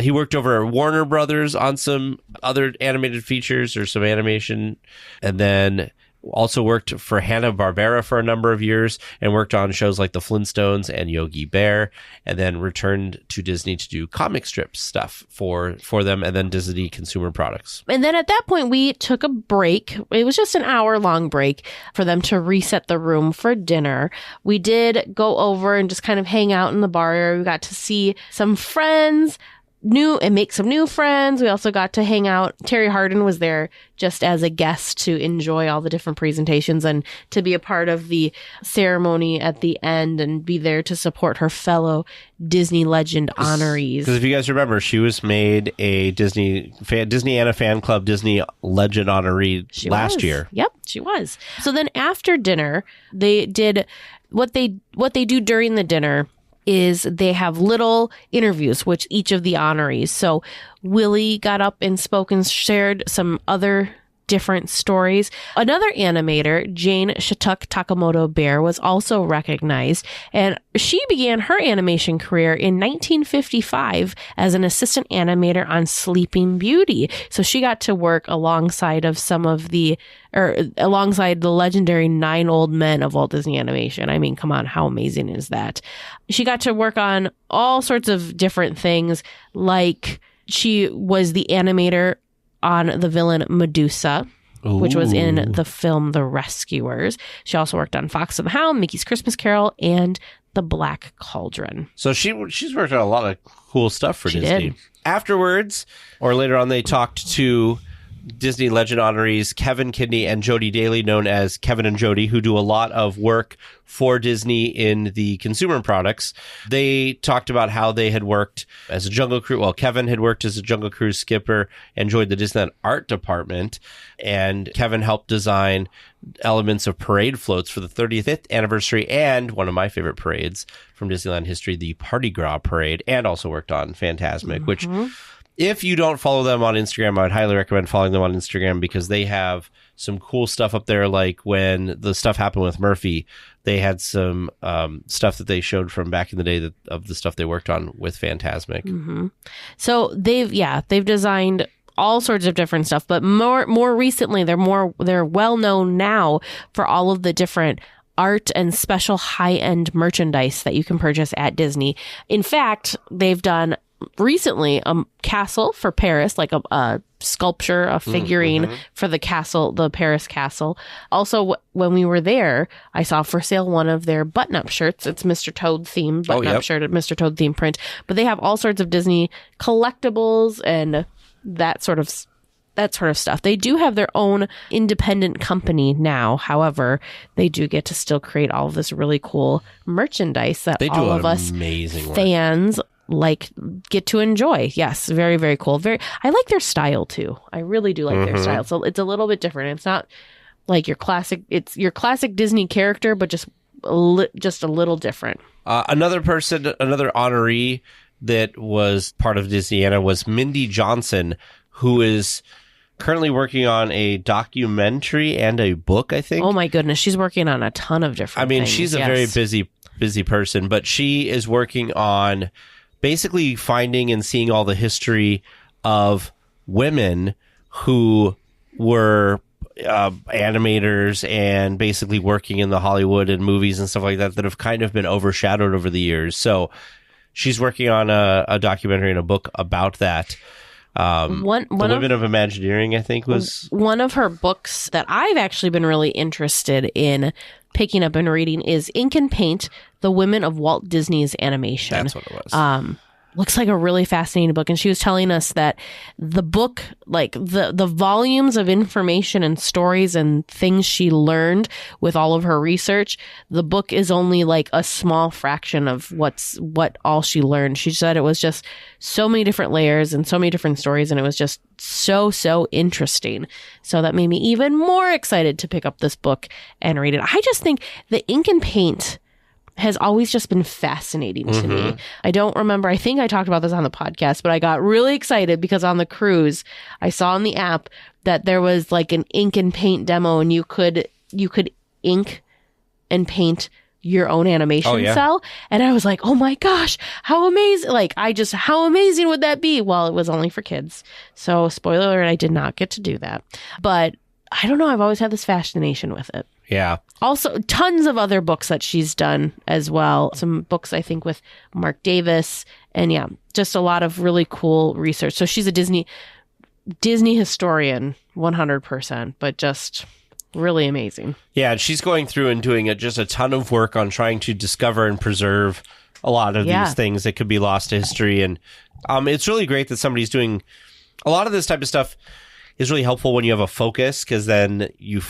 He worked over at Warner Brothers on some other animated features or some animation, and then also worked for Hanna-Barbera for a number of years and worked on shows like The Flintstones and Yogi Bear, and then returned to Disney to do comic strip stuff for them, and then Disney consumer products. And then at that point, we took a break. It was just an hour-long break for them to reset the room for dinner. We did go over and just kind of hang out in the bar area. We got to see some friends, make some new friends. We also got to hang out. Terry Hardin was there just as a guest to enjoy all the different presentations and to be a part of the ceremony at the end and be there to support her fellow Disney Legend honorees. Because if you guys remember, she was made a Disneyana Fan Club Disney Legend honoree last year. Yep, she was. So then after dinner, they did what they do during the dinner is they have little interviews with each of the honorees. So Willie got up and spoke and shared some other different stories. Another animator, Jane Shattuck Takamoto Bear, was also recognized, and she began her animation career in 1955 as an assistant animator on Sleeping Beauty. So she got to work alongside the legendary 9 old men of Walt Disney Animation. I mean, come on, how amazing is that? She got to work on all sorts of different things, like she was the animator on the villain Medusa, which was in the film The Rescuers. She also worked on Fox and the Hound, Mickey's Christmas Carol, and The Black Cauldron. So she's worked on a lot of cool stuff for Disney. Did. Afterwards, or later on, they talked to Disney Legend honorees Kevin Kidney and Jody Daly, known as Kevin and Jody, who do a lot of work for Disney in the consumer products. They talked about how they had worked as a Jungle Cruise. Well, Kevin had worked as a Jungle Cruise skipper and joined the Disneyland art department. And Kevin helped design elements of parade floats for the 35th anniversary and one of my favorite parades from Disneyland history, the Party Gras Parade, and also worked on Fantasmic, which... If you don't follow them on Instagram, I would highly recommend following them on Instagram because they have some cool stuff up there. Like when the stuff happened with Murphy, they had some stuff that they showed from back in the day of the stuff they worked on with Fantasmic. Mm-hmm. So they've designed all sorts of different stuff, but more recently, they're well known now for all of the different art and special high-end merchandise that you can purchase at Disney. In fact, they've done recently a castle for Paris, like a sculpture, a figurine for the castle, the Paris castle. Also, when we were there, I saw for sale one of their button-up shirts. It's Mr. Toad themed button-up shirt, Mr. Toad themed print. But they have all sorts of Disney collectibles and that sort of stuff. They do have their own independent company now. However, they do get to still create all of this really cool merchandise that all of us fans get to enjoy. Yes, very, very cool. I like their style too. I really do like their style. So it's a little bit different. It's not like your classic. It's your classic Disney character, but just a little different. Another honoree that was part of Disneyana was Mindy Johnson, who is currently working on a documentary and a book, I think. Oh my goodness, she's working on a ton of different things. She's a very busy person, but she is working on basically finding and seeing all the history of women who were animators and basically working in the Hollywood and movies and stuff like that have kind of been overshadowed over the years. So she's working on a documentary and a book about that. The Women of Imagineering, I think, was one of her books that I've actually been really interested in picking up and reading is Ink and Paint, The Women of Walt Disney's Animation. That's what it was. Looks like a really fascinating book. And she was telling us that the book, like the volumes of information and stories and things she learned with all of her research, the book is only like a small fraction of what all she learned. She said it was just so many different layers and so many different stories. And it was just so interesting. So that made me even more excited to pick up this book and read it. I just think the Ink and Paint has always just been fascinating to me. I don't remember. I think I talked about this on the podcast, but I got really excited because on the cruise, I saw in the app that there was like an ink and paint demo, and you could ink and paint your own animation cell. And I was like, oh my gosh, how amazing. How amazing would that be? Well, it was only for kids. So spoiler alert, I did not get to do that. But I don't know. I've always had this fascination with it. Yeah. Also, tons of other books that she's done as well. Some books, I think, with Mark Davis. And yeah, just a lot of really cool research. So she's a Disney historian, 100%, but just really amazing. Yeah, she's going through and doing just a ton of work on trying to discover and preserve a lot of these things that could be lost to history. And it's really great that somebody's doing a lot of this type of stuff. Is really helpful when you have a focus, because then you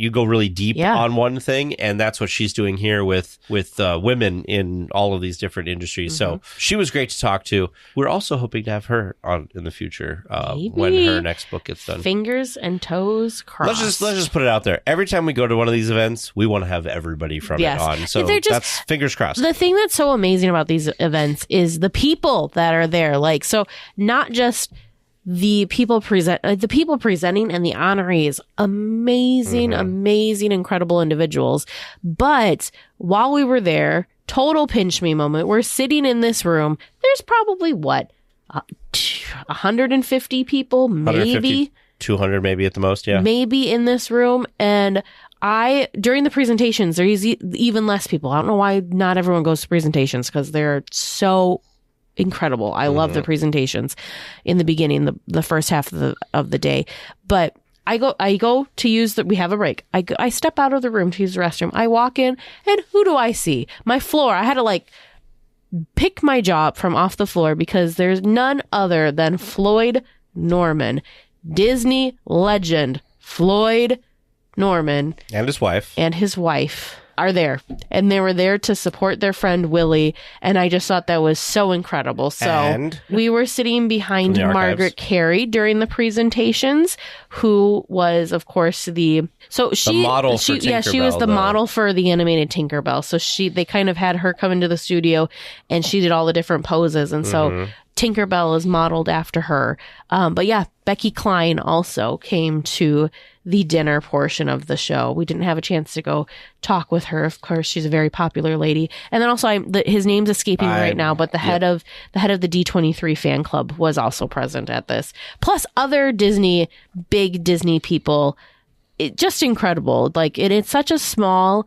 go really deep on one thing, and that's what she's doing here with women in all of these different industries. So she was great to talk to. We're also hoping to have her on in the future when her next book gets done. Fingers and toes crossed. Let's just put it out there. Every time we go to one of these events, we want to have everybody from it on. So that's fingers crossed. The thing that's so amazing about these events is the people that are there. Like, so not just the people presenting and the honorees, amazing, incredible individuals. But while we were there, total pinch me moment. We're sitting in this room. There's probably 150 people, maybe 200, maybe at the most. Yeah, maybe in this room. And during the presentations, there's even less people. I don't know why not everyone goes to presentations, because they're so incredible. I love the presentations in the beginning, the first half of the day. But I go to use we have a break. I step out of the room to use the restroom. I walk in, and who do I see? My floor. I had to pick my jaw up from off the floor, because there's none other than Floyd Norman, Disney legend Floyd Norman, and his wife are there, and they were there to support their friend Willie, and I just thought that was so incredible. So we were sitting behind Margaret Carey during the presentations, who was, of course, the model for Tinkerbell. She was the model for the animated Tinkerbell. So they kind of had her come into the studio, and she did all the different poses, and so Tinkerbell is modeled after her. But yeah, Becky Cline also came to the dinner portion of the show. We didn't have a chance to go talk with her. Of course, she's a very popular lady. And then also, his name's escaping me right now, but the head of the D23 fan club was also present at this. Plus other big Disney people. Just incredible. It's such a small,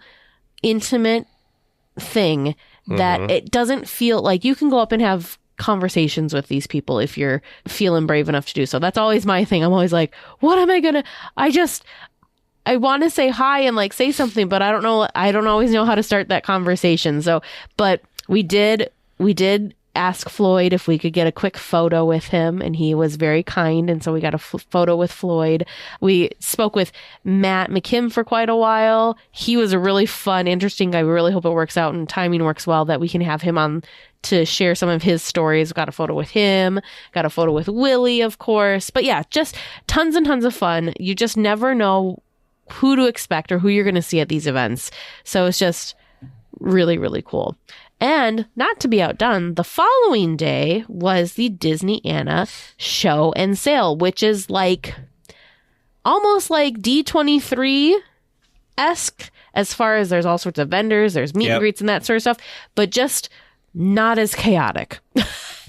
intimate thing that it doesn't feel like you can go up and have conversations with these people if you're feeling brave enough to do so. That's always my thing. I'm always like, what am I gonna? I want to say hi and like say something, but I don't know. I don't always know how to start that conversation. So, but we did ask Floyd if we could get a quick photo with him, and he was very kind. And so we got a photo with Floyd. We spoke with Matt McKim for quite a while. He was a really fun, interesting guy. We really hope it works out and timing works well that we can have him on to share some of his stories. Got a photo with him, got a photo with Willie, of course. But yeah, just tons and tons of fun. You just never know who to expect or who you're going to see at these events. So it's just really, really cool. And not to be outdone, the following day was the Disneyana show and sale, which is like almost like D23-esque as far as there's all sorts of vendors, there's meet and greets and that sort of stuff, but just not as chaotic.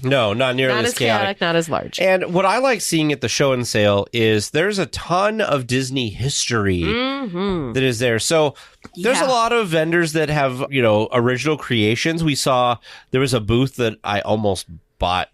No, not nearly not as chaotic, not as large. And what I like seeing at the show and sale is there's a ton of Disney history that is there. So there's a lot of vendors that have, original creations. We saw there was a booth that I almost bought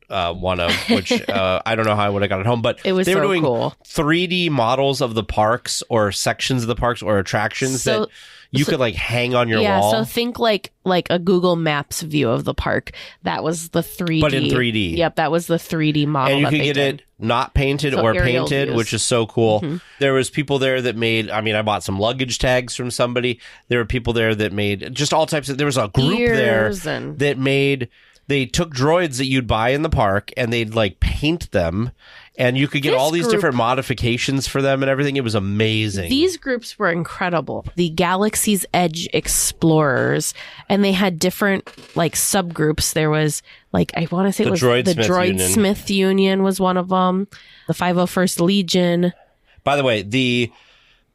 one of, which I don't know how I would have got it home, but it was they were so doing cool. 3D models of the parks or sections of the parks or attractions that you could like hang on your wall. Yeah, so think like a Google Maps view of the park. That was the 3D. But in 3D. Yep, that was the 3D model. And you could get it not painted or painted, which is so cool. Mm-hmm. There was people there that made, I bought some luggage tags from somebody. There were people there that made just all types of, there was a group that made, they took droids that you'd buy in the park and they'd like paint them. And you could get all these different modifications for them and everything. It was amazing. These groups were incredible. The Galaxy's Edge Explorers. And they had different like subgroups. There was like, I want to say it was the Droidsmith Union was one of them. The 501st Legion. By the way, the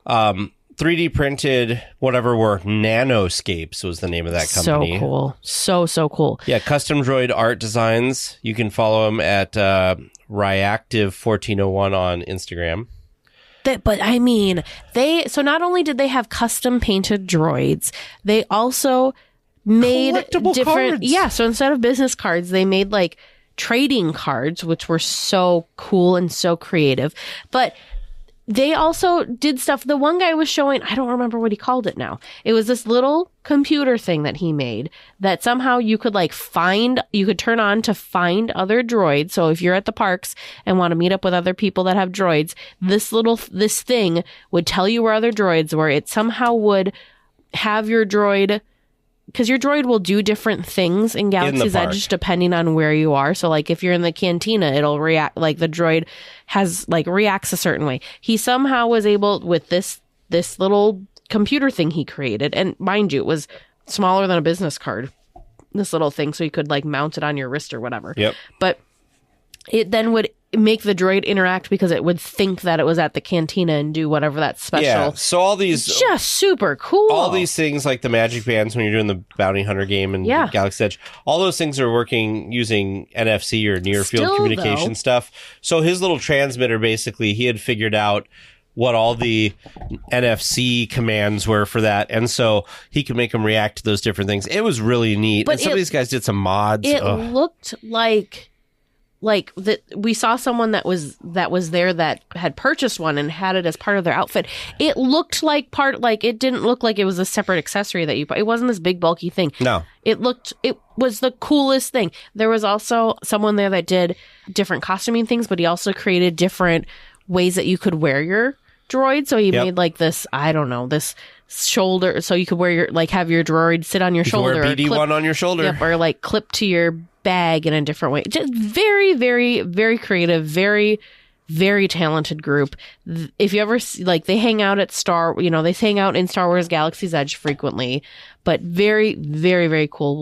3D printed whatever were Nanoscapes was the name of that company. So cool. So cool. Yeah, custom droid art designs. You can follow them at Reactive1401 on Instagram. But so not only did they have custom painted droids, they also made collectible different cards. Yeah, so instead of business cards, they made like trading cards, which were so cool and so creative. But they also did stuff. The one guy was showing, I don't remember what he called it now. It was this little computer thing that he made that somehow you could you could turn on to find other droids. So if you're at the parks and want to meet up with other people that have droids, this thing would tell you where other droids were. It somehow would have your droid, because your droid will do different things in Galaxy's Edge depending on where you are. So like if you're in the cantina, it'll react, like the droid has like reacts a certain way. He somehow was able with this little computer thing he created, and mind you, it was smaller than a business card, this little thing, so you could like mount it on your wrist or whatever. Yep. But it then would make the droid interact because it would think that it was at the cantina and do whatever that special. Yeah, so all these just super cool. All these things like the magic bands when you're doing the bounty hunter game and Galaxy's Edge, all those things are working using NFC or near field communication stuff. So his little transmitter, basically, he had figured out what all the NFC commands were for that, and so he could make them react to those different things. It was really neat. But and some of these guys did some mods. It looked like that we saw someone that was there that had purchased one and had it as part of their outfit. It looked like it didn't look like it was a separate accessory that you bought. It wasn't this big bulky thing. No. It was the coolest thing. There was also someone there that did different costuming things, but he also created different ways that you could wear your droid. So he made like this, I don't know, this shoulder, so you could wear have your droid sit on your shoulder. Wear BD1 on your shoulder. Yep, or like clip to your bag in a different way. Just very, very, very creative, very, very talented group. If you ever see, they hang out at they hang out in Star Wars Galaxy's Edge frequently, but very, very, very cool.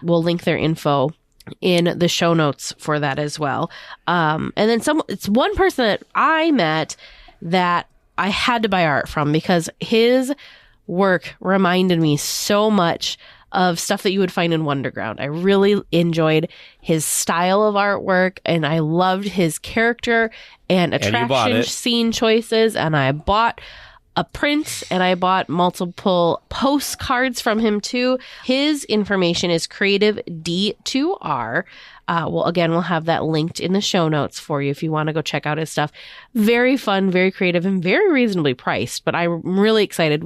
We'll link their info in the show notes for that as well. And then it's one person that I met that I had to buy art from because his work reminded me so much of stuff that you would find in Wonderground. I really enjoyed his style of artwork, and I loved his character and attraction scene choices, and I bought a print, and I bought multiple postcards from him too. His information is Creative D2R. Well, again, we'll have that linked in the show notes for you if you want to go check out his stuff. Very fun, very creative, and very reasonably priced. But I'm really excited.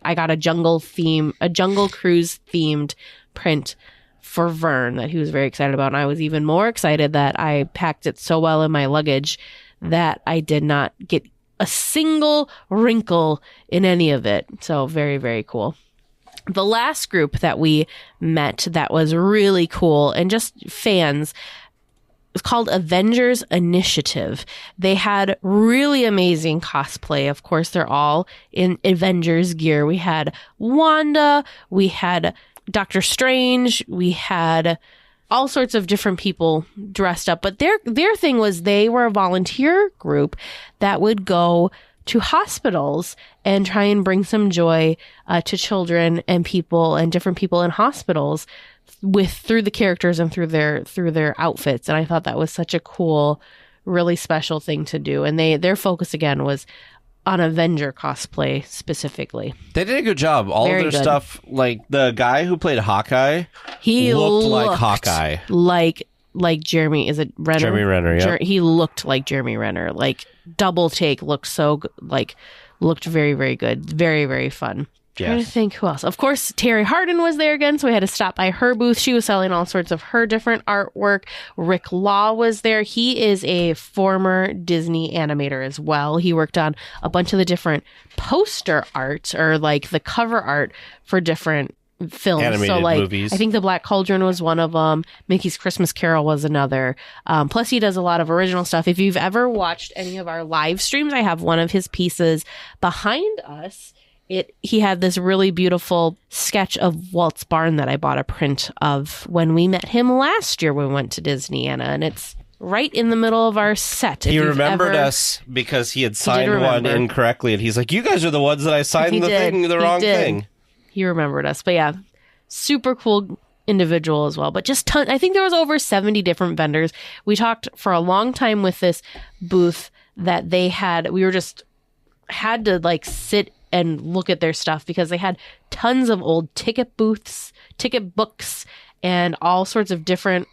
I got a jungle cruise themed print for Vern that he was very excited about. And I was even more excited that I packed it so well in my luggage that I did not get a single wrinkle in any of it. So very, very cool. The last group that we met that was really cool and just fans was called Avengers Initiative. They had really amazing cosplay. Of course, they're all in Avengers gear. We had Wanda, we had Doctor Strange, we had all sorts of different people dressed up. But their thing was they were a volunteer group that would go to hospitals and try and bring some joy to children and people and different people in hospitals through the characters and through their outfits. And I thought that was such a cool, really special thing to do. And their focus again was on Avenger cosplay specifically. They did a good job. All Very of their good. stuff, like the guy who played Hawkeye, He looked like Hawkeye. Like Jeremy, is it Renner? Jeremy Renner, yeah. He looked like Jeremy Renner. Like double take, looked looked very, very good. Very, very fun. Trying to think who else. Of course, Terry Hardin was there again, so we had to stop by her booth. She was selling all sorts of her different artwork. Rick Law was there. He is a former Disney animator as well. He worked on a bunch of the different poster art or like the cover art for different films. Animated so like movies. I think The Black Cauldron was one of them. Mickey's Christmas Carol was another. Plus he does a lot of original stuff. If you've ever watched any of our live streams, I have one of his pieces behind us. He had this really beautiful sketch of Walt's Barn that I bought a print of when we met him last year when we went to Disneyana, and it's right in the middle of our set. He remembered us because he had signed one incorrectly, and he's like, "You guys are the ones that I signed the wrong thing." He remembered us, but yeah, super cool individual as well. But just I think there was over 70 different vendors. We talked for a long time with this booth that they had. We had to like sit and look at their stuff because they had tons of old ticket booths, ticket books, and all sorts of different,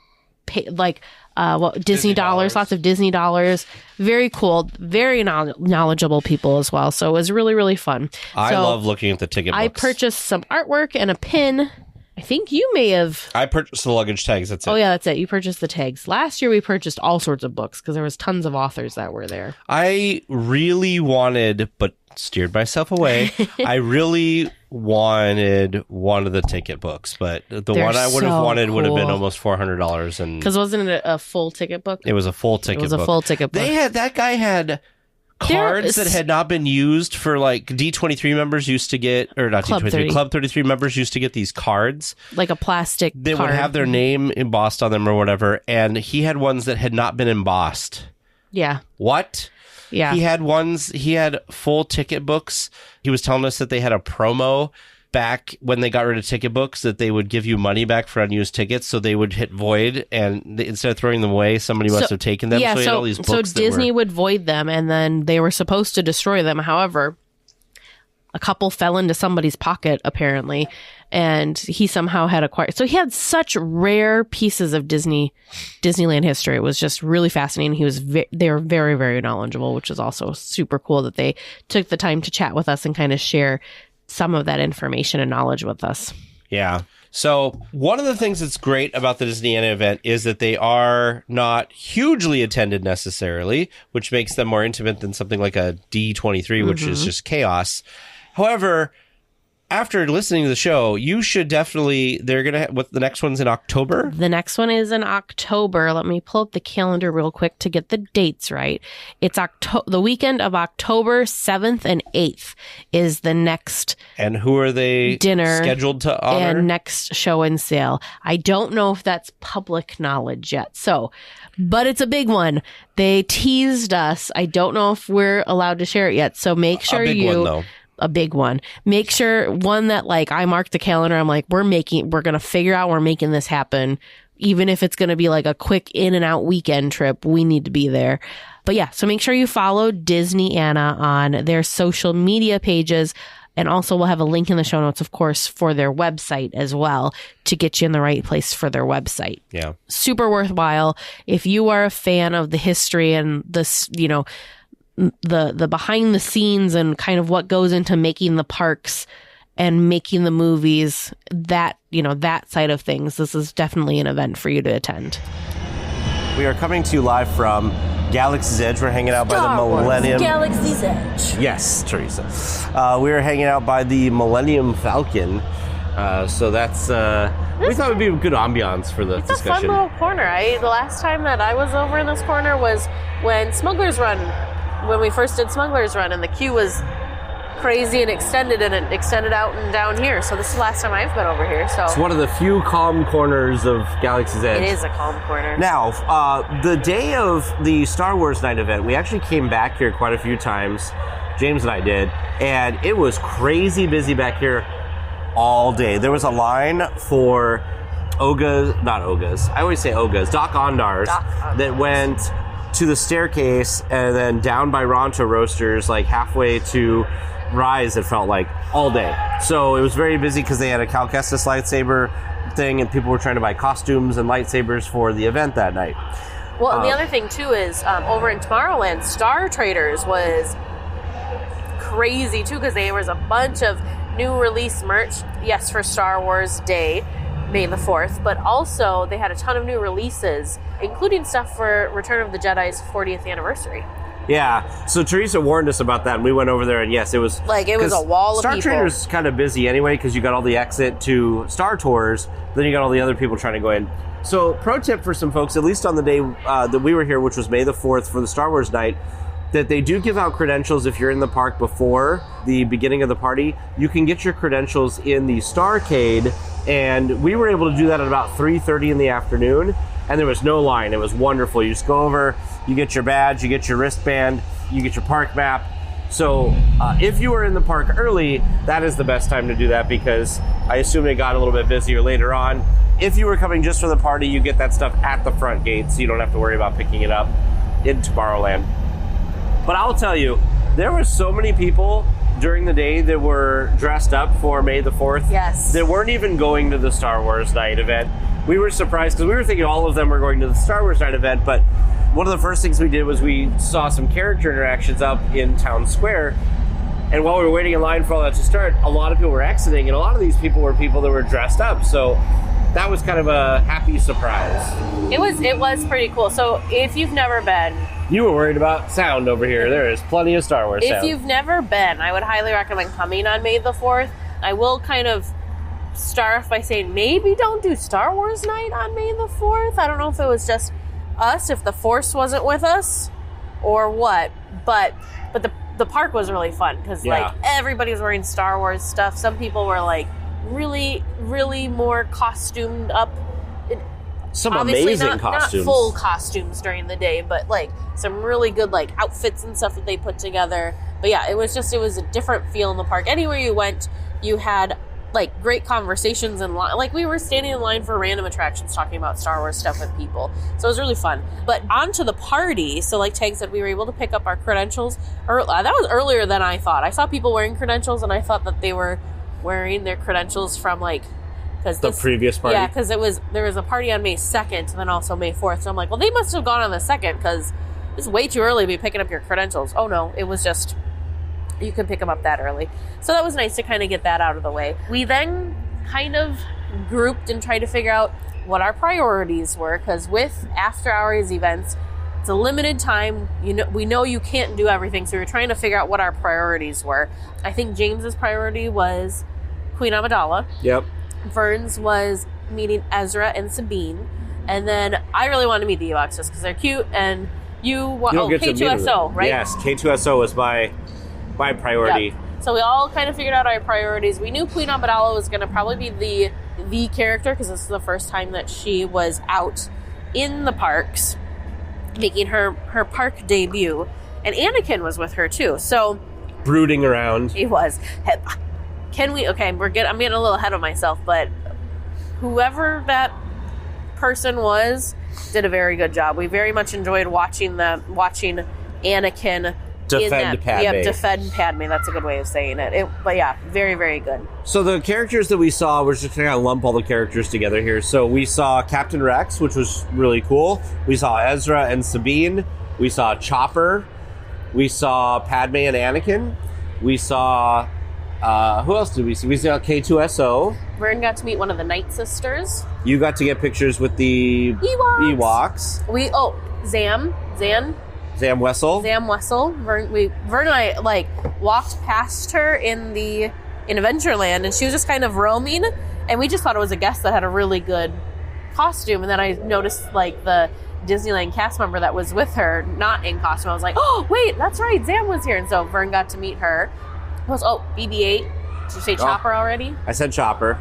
Disney dollars, lots of Disney dollars. Very cool, very knowledgeable people as well. So it was really, really fun. I love looking at the ticket books. I purchased some artwork and a pin. I think you may have. I purchased the luggage tags. That's it. Oh, yeah, that's it. You purchased the tags. Last year, we purchased all sorts of books because there was tons of authors that were there. I really wanted, but steered myself away. I really wanted one of the ticket books, but the one I would have wanted would have been almost $400. And because wasn't it a full ticket book? It was a full ticket book. It was a full ticket book. That guy had cards that had not been used for like D23 members used to get, or not Club D23, 30. Club 33 members used to get these cards. Like a plastic They card. would have their name embossed on them or whatever, and he had ones that had not been embossed. Yeah. What? Yeah. He had full ticket books. He was telling us that they had a promo back when they got rid of ticket books that they would give you money back for unused tickets, so they would hit void, and instead of throwing them away, somebody must have taken them. Yeah, so he had all these books so Disney would void them, and then they were supposed to destroy them. However, a couple fell into somebody's pocket, apparently, and he somehow had acquired. So he had such rare pieces of Disneyland history. It was just really fascinating. They were very, very knowledgeable, which is also super cool that they took the time to chat with us and kind of share some of that information and knowledge with us. Yeah. So one of the things that's great about the Disneyana event is that they are not hugely attended necessarily, which makes them more intimate than something like a D23, which is just chaos. However, after listening to the show, you should definitely, what the next one's in October? The next one is in October. Let me pull up the calendar real quick to get the dates right. It's the weekend of October 7th and 8th is the next And who are they dinner scheduled to honor? and next show and sale. I don't know if that's public knowledge yet. But it's a big one. They teased us. I don't know if we're allowed to share it yet. So make sure a big one. Make sure one that like I marked the calendar. I'm like, we're going to figure out we're making this happen. Even if it's going to be like a quick in and out weekend trip, we need to be there. But yeah, so make sure you follow Disneyana on their social media pages. And also we'll have a link in the show notes, of course, for their website as well to get you in the right place for their website. Yeah. Super worthwhile. If you are a fan of the history and this, you know, the behind the scenes and kind of what goes into making the parks and making the movies, that, you know, that side of things, this is definitely an event for you to attend. We are coming to you live from Galaxy's Edge. We're hanging out by the Millennium. Galaxy's Edge. Yes, Teresa. We are hanging out by the Millennium Falcon. So that's, we thought it would be a good ambiance for the discussion. It's a fun little corner. The last time that I was over in this corner was when Smuggler's Run, when we first did Smuggler's Run, and the queue was crazy and it extended out and down here. So this is the last time I've been over here. So it's one of the few calm corners of Galaxy's Edge. It is a calm corner. Now, the day of the Star Wars Night event, we actually came back here quite a few times. James and I did, and it was crazy busy back here all day. There was a line for Doc Ondars that went to the staircase and then down by Ronto Roasters, like halfway to Rise, it felt like all day. So it was very busy because they had a Cal Kestis lightsaber thing and people were trying to buy costumes and lightsabers for the event that night. Well, and the other thing too is over in Tomorrowland, Star Traders was crazy too because there was a bunch of new release merch, yes, for Star Wars Day, May the 4th, but also they had a ton of new releases, including stuff for Return of the Jedi's 40th anniversary. Yeah, so Teresa warned us about that, and we went over there, and yes, it was... Like, it was a wall of people. Star Traders kind of busy anyway, because you got all the exit to Star Tours, then you got all the other people trying to go in. So, pro tip for some folks, at least on the day that we were here, which was May the 4th for the Star Wars night, that they do give out credentials if you're in the park before the beginning of the party. You can get your credentials in the Starcade, and we were able to do that at about 3:30 in the afternoon, and there was no line. It was wonderful. You just go over, you get your badge, you get your wristband, you get your park map. So if you were in the park early, that is the best time to do that because I assume it got a little bit busier later on. If you were coming just for the party, you get that stuff at the front gate, so you don't have to worry about picking it up in Tomorrowland. But I'll tell you, there were so many people during the day that were dressed up for May the 4th. Yes. That weren't even going to the Star Wars Night event. We were surprised because we were thinking all of them were going to the Star Wars Night event, but one of the first things we did was we saw some character interactions up in Town Square, and while we were waiting in line for all that to start, a lot of people were exiting, and a lot of these people were people that were dressed up, so that was kind of a happy surprise. It was pretty cool. So if you've never been... You were worried about sound over here. There is plenty of Star Wars sound. If you've never been, I would highly recommend coming on May the 4th. I will kind of start off by saying maybe don't do Star Wars night on May the 4th. I don't know if it was just us, if the Force wasn't with us, or what. But the park was really fun because like everybody was wearing Star Wars stuff. Some people were like really, really more costumed up. Some obviously amazing costumes. Not full costumes during the day, but like some really good like outfits and stuff that they put together. But yeah, it was a different feel in the park. Anywhere you went, you had like great conversations in line. Like we were standing in line for random attractions talking about Star Wars stuff with people. So it was really fun. But on to the party. So like Tag said, we were able to pick up our credentials. That was earlier than I thought. I saw people wearing credentials and I thought that they were wearing their credentials from like the previous party. Yeah, because there was a party on May 2nd and then also May 4th. So I'm like, well, they must have gone on the 2nd because it's way too early to be picking up your credentials. Oh no, it was just you can pick them up that early. So that was nice to kind of get that out of the way. We then kind of grouped and tried to figure out what our priorities were because with after hours events, it's a limited time. We know you can't do everything, so we were trying to figure out what our priorities were. I think James's priority was Queen Amidala. Yep. Vern's was meeting Ezra and Sabine, and then I really wanted to meet the Ewoks just because they're cute. And K2SO, right? Yes, K2SO was my priority. Yep. So we all kind of figured out our priorities. We knew Queen Amidala was going to probably be the character because this is the first time that she was out in the parks, making her park debut, and Anakin was with her too. So brooding around. He was. Can we? Okay, I'm getting a little ahead of myself, but whoever that person was did a very good job. We very much enjoyed watching Anakin. Defend Padme. Yeah, defend Padme. That's a good way of saying it. But yeah, very, very good. So the characters that we saw, we're just going to lump all the characters together here. So we saw Captain Rex, which was really cool. We saw Ezra and Sabine. We saw Chopper. We saw Padme and Anakin. We saw... who else did we see? We saw K2SO. Vern got to meet one of the Nite sisters. You got to get pictures with the Ewoks. Zam Wessel. Vern and I walked past her in Adventureland, and she was just kind of roaming, and we just thought it was a guest that had a really good costume. And then I noticed the Disneyland cast member that was with her not in costume. I was like, oh wait, that's right, Zam was here. And so Vern got to meet her. BB-8. Did you say Chopper already? I said Chopper.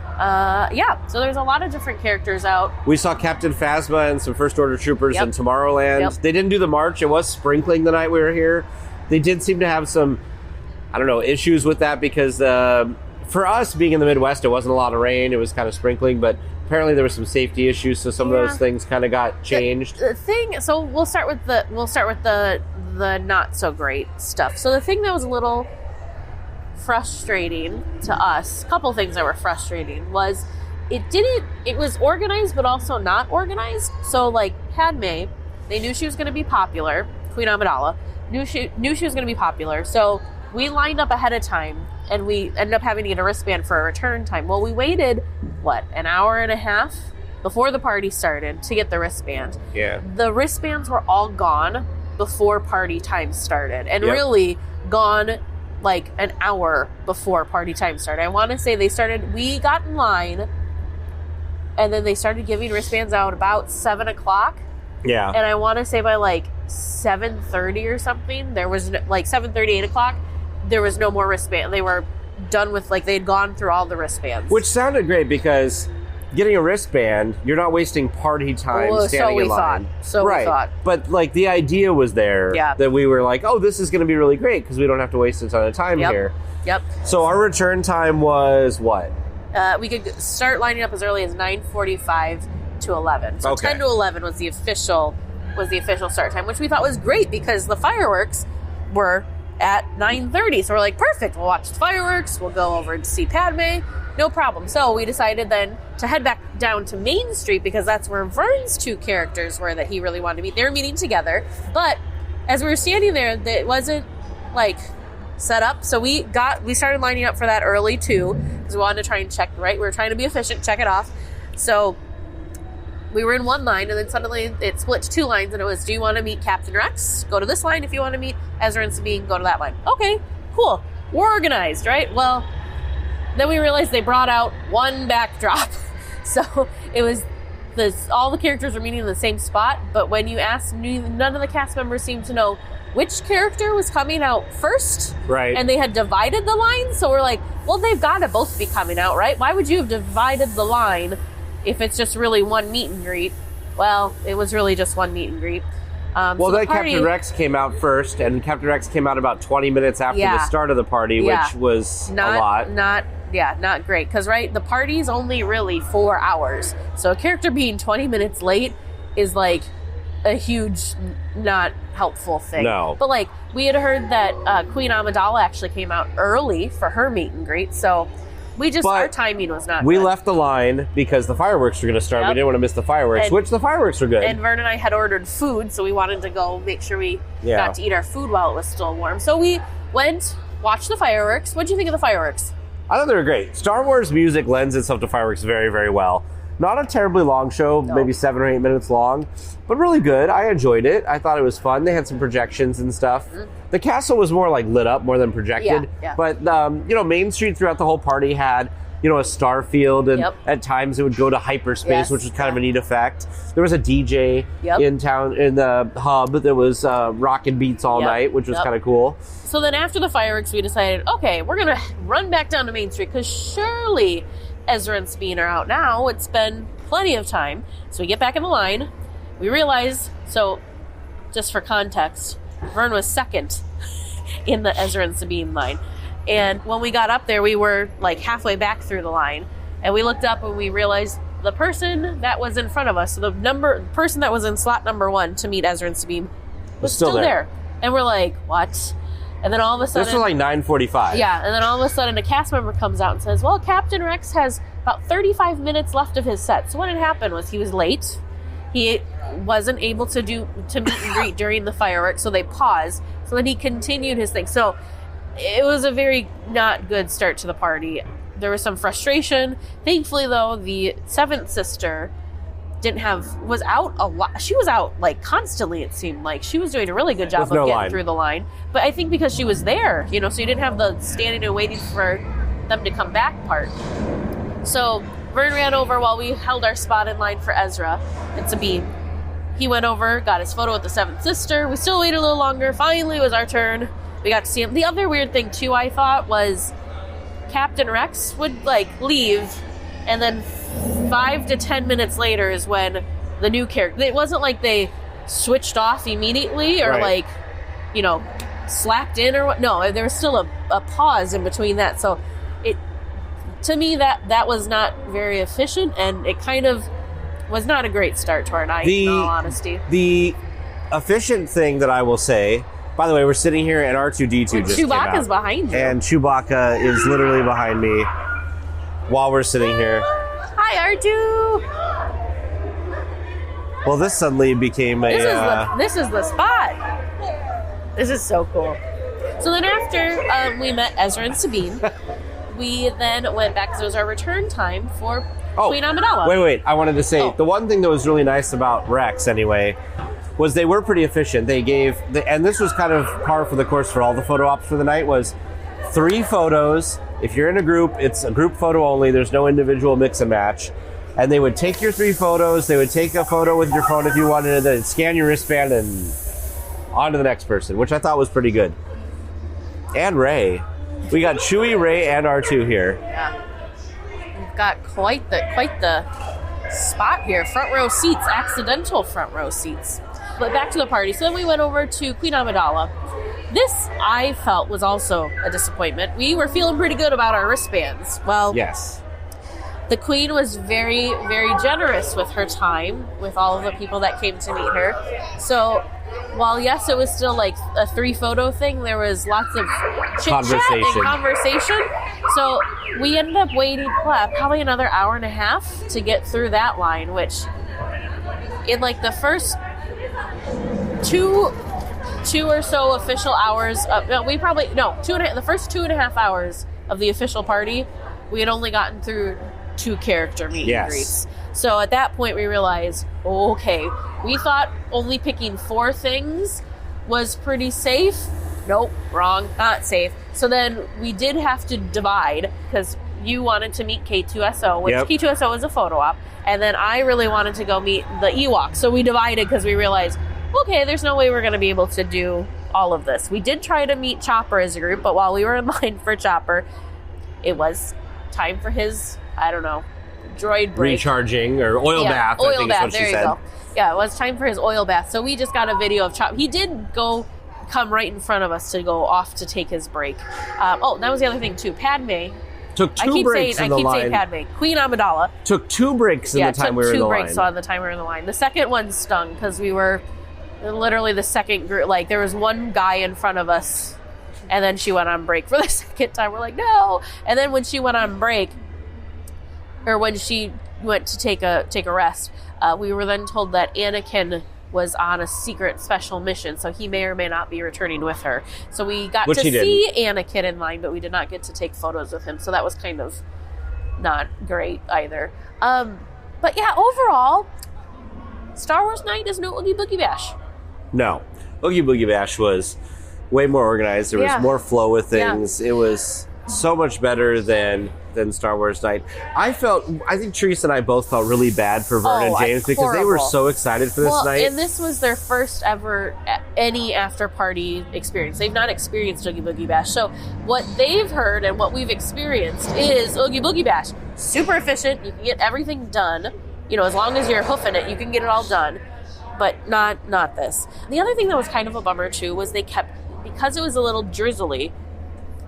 Yeah. So there's a lot of different characters out. We saw Captain Phasma and some First Order troopers in Tomorrowland. Yep. They didn't do the march. It was sprinkling the night we were here. They did seem to have some, issues with that because for us being in the Midwest, it wasn't a lot of rain. It was kind of sprinkling, but apparently there were some safety issues, so some of those things kind of got changed. The thing. So we'll start with the not so great stuff. So the thing that was a little frustrating to us, a couple things that were frustrating, was it was organized but also not organized. So Padme, they knew she was going to be popular. Queen Amidala knew she was going to be popular, so we lined up ahead of time and we ended up having to get a wristband for a return time. Well, we waited an hour and a half before the party started to get the wristband. The wristbands were all gone before party time started, and really gone an hour before party time started. I want to say we got in line, and then they started giving wristbands out about 7 o'clock. Yeah. And I want to say by 7:30 or something, there was 7:30, 8 o'clock, there was no more wristband. They were done with, they'd gone through all the wristbands. Which sounded great because getting a wristband, you're not wasting party time standing in line. So we thought. But the idea was there that we were this is going to be really great because we don't have to waste a ton of time here. Yep. So our return time was what? We could start lining up as early as 9:45 to 11. So 10 to 11 was the official start time, which we thought was great because the fireworks were at 9:30. So we're perfect. We'll watch the fireworks. We'll go over to see Padme. No problem. So we decided then to head back down to Main Street because that's where Vern's two characters were that he really wanted to meet. They were meeting together. But as we were standing there, it wasn't set up. So we started lining up for that early too because we wanted to try and check, right? We were trying to be efficient, check it off. So we were in one line, and then suddenly it split to two lines, and it was, do you want to meet Captain Rex? Go to this line. If you want to meet Ezra and Sabine, go to that line. Okay, cool. We're organized, right? Well, then we realized they brought out one backdrop. So it was all the characters were meeting in the same spot, but when you asked, none of the cast members seemed to know which character was coming out first. Right. And they had divided the line, so we're well, they've got to both be coming out, right? Why would you have divided the line if it's just really one meet and greet? Well, it was really just one meet and greet. Captain Rex came out first, and Captain Rex came out about 20 minutes after the start of the party, which was a lot. Not great. Because, the party's only really 4 hours. So a character being 20 minutes late is, a huge, not helpful thing. No. But, we had heard that Queen Amidala actually came out early for her meet and greet. So our timing was not good. We left the line because the fireworks were going to start. We didn't want to miss the fireworks, which the fireworks were good. And Vern and I had ordered food, so we wanted to go make sure we got to eat our food while it was still warm. So we went, watched the fireworks. What'd you think of the fireworks? I thought they were great. Star Wars music lends itself to fireworks very, very well. Not a terribly long show, maybe 7 or 8 minutes long, but really good. I enjoyed it. I thought it was fun. They had some projections and stuff. Mm-hmm. The castle was more lit up more than projected. Yeah. But, Main Street throughout the whole party had, a star field, and at times it would go to hyperspace, which was kind of a neat effect. There was a DJ in town, in the hub, that was rocking beats all night, which was kind of cool. So then after the fireworks, we decided, okay, we're going to run back down to Main Street, because surely Ezra and Sabine are out now. It's been plenty of time. So we get back in the line. We realize, so just for context, Vern was second in the Ezra and Sabine line. And when we got up there, we were halfway back through the line. And we looked up and we realized the person that was in front of us, so the person that was in slot number 1 to meet Ezra and Sabine, was still there. And we're like, what? And then all of a sudden... This was like 9:45. Yeah, and then all of a sudden a cast member comes out and says, well, Captain Rex has about 35 minutes left of his set. So what had happened was he was late. He wasn't able to meet and greet during the fireworks, so they paused. So then he continued his thing. So it was a very not good start to the party. There was some frustration. Thankfully, though, the seventh sister was out a lot. She was out like constantly, it seemed like. She was doing a really good job of getting through the line. But I think because she was there, so you didn't have the standing and waiting for them to come back part. So Vern ran over while we held our spot in line for Ezra and Sabine. He went over, got his photo with the seventh sister. We still waited a little longer. Finally, it was our turn. We got to see him. The other weird thing, too, I thought, was Captain Rex would, leave, and then 5 to 10 minutes later is when the new character... It wasn't like they switched off immediately or, slacked in or what. No, there was still a pause in between that. So, to me, that was not very efficient, and it kind of was not a great start to our night, in all honesty. The efficient thing that I will say... By the way, we're sitting here and R2-D2 just came out. Chewbacca's behind you. And Chewbacca is literally behind me while we're sitting here. Hi, R2! Well, this suddenly became a... This is the spot. This is so cool. So then after we met Ezra and Sabine, we then went back because it was our return time for Queen Amidala. Wait. I wanted to say, the one thing that was really nice about Rex, anyway... was they were pretty efficient. They gave, and this was kind of par for the course for all the photo ops for the night, was 3 photos. If you're in a group, it's a group photo only. There's no individual mix and match. And they would take your 3 photos. They would take a photo with your phone if you wanted, and then scan your wristband and on to the next person, which I thought was pretty good. And Ray. We got Chewie, Ray, and R2 here. Yeah. We've got quite the spot here. Front row seats, accidental front row seats. But back to the party. So then we went over to Queen Amidala. This, I felt, was also a disappointment. We were feeling pretty good about our wristbands. Well, yes. The Queen was very, very generous with her time, with all of the people that came to meet her. So, while yes, it was still like a 3-photo thing, there was lots of chit-chat and conversation. So, we ended up waiting probably another hour and a half to get through that line, which in the first two or so official hours the first 2.5 hours of the official party, we had only gotten through 2 character meet and greets. So at that point we realized, okay, we thought only picking 4 things was pretty safe. Nope, wrong, not safe. So then we did have to divide because you wanted to meet K2SO, which K2SO is a photo op, and then I really wanted to go meet the Ewok. So we divided because we realized, okay, there's no way we're going to be able to do all of this. We did try to meet Chopper as a group, but while we were in line for Chopper, it was time for his, droid break. Recharging or oil bath, I think is what she said. Go. Yeah, it was time for his oil bath. So we just got a video of Chopper. He did come right in front of us to go off to take his break. That was the other thing, too. Padme... took 2 breaks in the line. I keep saying Padme. Queen Amidala. Took 2 breaks in the time we were in the line. Yeah, took 2 breaks on the time we were in the line. The second one stung because we were literally the second group. There was one guy in front of us, and then she went on break for the second time. We're like, no. And then when she went on break, or when she went to take a rest, we were then told that Anakin was on a secret special mission, so he may or may not be returning with her. So we got to see Anakin in line, but we did not get to take photos with him, so that was kind of not great either. But yeah, overall, Star Wars Night is no Oogie Boogie Bash. No. Oogie Boogie Bash was way more organized. There was more flow with things. Yeah. It was so much better than Star Wars Night. I think Teresa and I both felt really bad for Vern and James because they were so excited for this night. And this was their first ever any after party experience. They've not experienced Oogie Boogie Bash. So what they've heard and what we've experienced is Oogie Boogie Bash. Super efficient. You can get everything done. As long as you're hoofing it, you can get it all done. But not this. The other thing that was kind of a bummer too was because it was a little drizzly,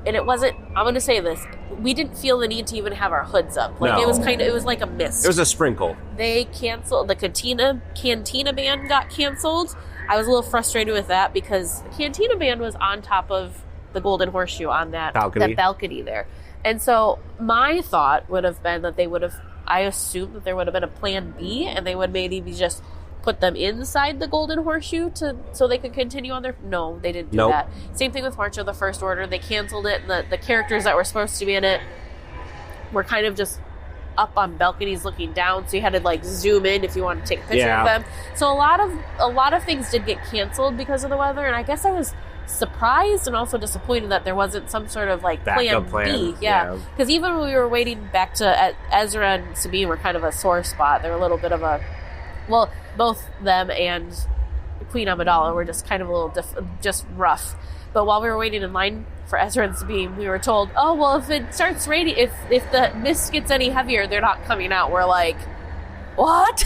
and it wasn't, I'm going to say this, we didn't feel the need to even have our hoods up. It was like a mist. It was a sprinkle. They canceled, the Cantina band got canceled. I was a little frustrated with that because the Cantina Band was on top of the Golden Horseshoe on that balcony there. And so my thought would have been that I assumed that there would have been a plan B, and they would maybe just put them inside the Golden Horseshoe so they could continue on their... No, they didn't do that. Same thing with March of the First Order. They canceled it, and the characters that were supposed to be in it were kind of just up on balconies looking down, so you had to like zoom in if you wanted to take a picture of them. So a lot of things did get canceled because of the weather, and I guess I was surprised and also disappointed that there wasn't some sort of like plan B. Because even when we were waiting back to Ezra and Sabine were kind of a sore spot. They were a little bit of a... Well, both them and Queen Amidala were just kind of a little just rough. But while we were waiting in line for Ezra and Sabine, we were told, oh, well, if it starts raining, if the mist gets any heavier, they're not coming out. We're like, what?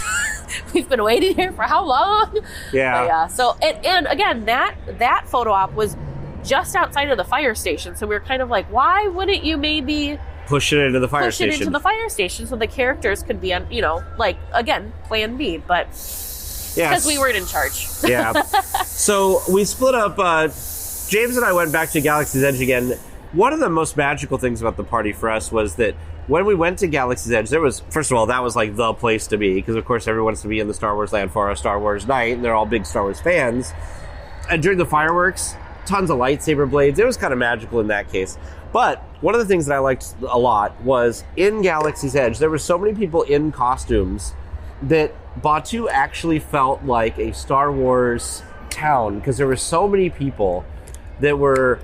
We've been waiting here for how long? Yeah. So, and again, that photo op was just outside of the fire station. So we were kind of like, why wouldn't you maybe... Push it into the fire station so the characters could be on, like, again, plan B. But because we weren't in charge. Yeah. So we split up. James and I went back to Galaxy's Edge again. One of the most magical things about the party for us was that when we went to Galaxy's Edge, first of all, that was like the place to be, because of course everyone wants to be in the Star Wars land for a Star Wars night, and they're all big Star Wars fans. And during the fireworks, tons of lightsaber blades. It was kind of magical in that case. But one of the things that I liked a lot was in Galaxy's Edge, there were so many people in costumes that Batuu actually felt like a Star Wars town, because there were so many people that were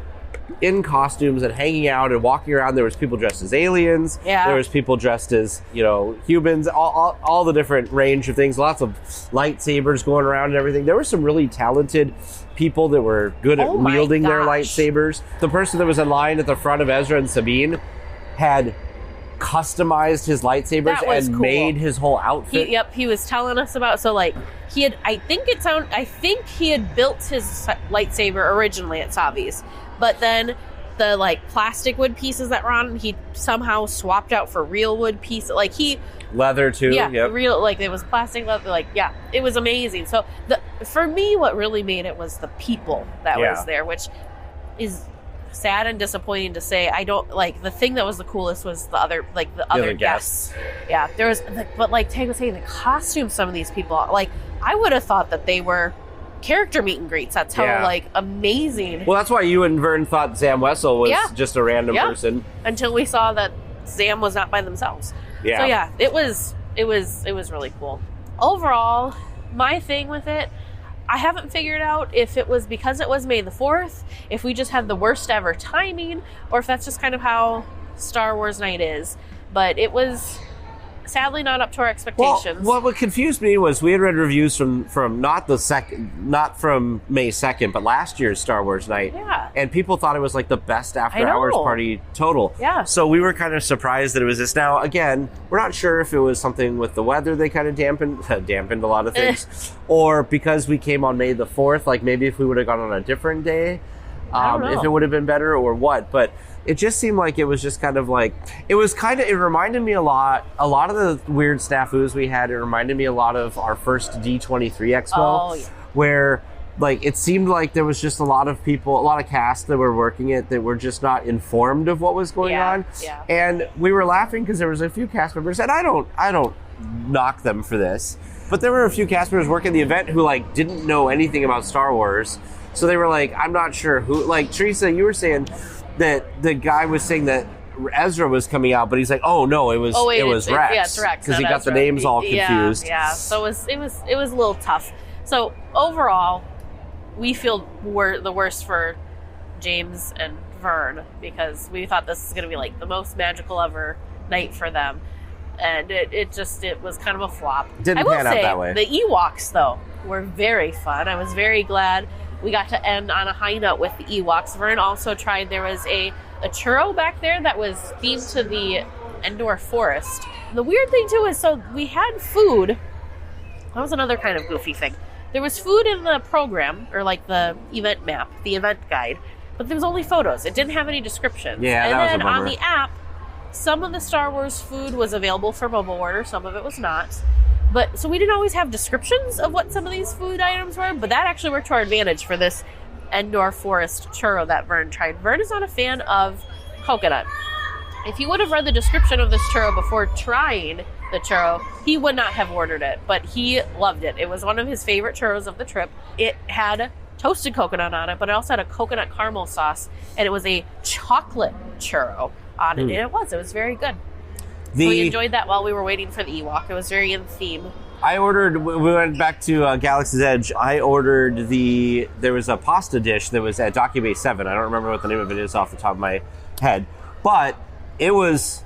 in costumes and hanging out and walking around. There was people dressed as aliens. Yeah. There was people dressed as, humans, all the different range of things. Lots of lightsabers going around and everything. There were some really talented people that were good at wielding their lightsabers. The person that was in line at the front of Ezra and Sabine had customized his lightsabers and cool. made his whole outfit. He was telling us about, so like he had, I think he had built his lightsaber originally at Savi's, but then the like plastic wood pieces that were on, he somehow swapped out for real wood pieces. Like leather too. Yeah, real, like it was plastic leather. Like, yeah, it was amazing. So for me, what really made it was the people that was there, which is sad and disappointing to say. I don't like, the thing that was the coolest was the other guests. Yeah, there was, but like Tag was saying, the costumes some of these people, like I would have thought that they were character meet and greets. That's how like amazing. Well, that's why you and Vern thought Zam Wessel was just a random person until we saw that Zam was not by themselves. Yeah. So yeah, it was really cool. Overall, my thing with it, I haven't figured out if it was because it was May the 4th, if we just had the worst ever timing, or if that's just kind of how Star Wars night is. But it was sadly not up to our expectations. Well, what confused me was we had read reviews from not from May 2nd, but last year's Star Wars night. Yeah. And people thought it was like the best after hours party total. Yeah. So we were kind of surprised that it was this. Now, again, we're not sure if it was something with the weather they kind of dampened a lot of things, or because we came on May the 4th, like maybe if we would have gone on a different day, if it would have been better or what. But it just seemed like it was just kind of like, it reminded me a lot of the weird snafus we had. It reminded me a lot of our first D23 Expo, where like it seemed like there was just a lot of people, a lot of cast that were working it that were just not informed of what was going on. Yeah. And we were laughing because there was a few cast members, and I don't knock them for this, but there were a few cast members working the event who like didn't know anything about Star Wars. So they were like, I'm not sure who, like Teresa, you were saying that the guy was saying that Ezra was coming out, but he's like, oh no, it was Rex. Yeah, it's Rex. Because he got the names all confused. Yeah. So it was a little tough. So overall, we feel we're the worst for James and Vern, because we thought this was going to be like the most magical ever night for them. And it was kind of a flop. Didn't pan out that way. The Ewoks, though, were very fun. I was very glad we got to end on a high note with the Ewoks. Vern also tried, there was a churro back there that was themed to the Endor Forest. The weird thing, too, is so we had food. That was another kind of goofy thing. There was food in the program, or like the event map, the event guide, but there was only photos. It didn't have any descriptions. Yeah, and that was then a bummer. On the app, some of the Star Wars food was available for mobile order, some of it was not. But so we didn't always have descriptions of what some of these food items were, but that actually worked to our advantage for this Endor Forest churro that Vern tried. Vern is not a fan of coconut. If he would have read the description of this churro before trying the churro, he would not have ordered it, but he loved it. It was one of his favorite churros of the trip. It had toasted coconut on it, but it also had a coconut caramel sauce, and it was a chocolate churro on it, and it was very good. We enjoyed that while we were waiting for the Ewok. It was very in theme. We went back to Galaxy's Edge. I ordered there was a pasta dish that was at Docky Bay 7. I don't remember what the name of it is off the top of my head, but it was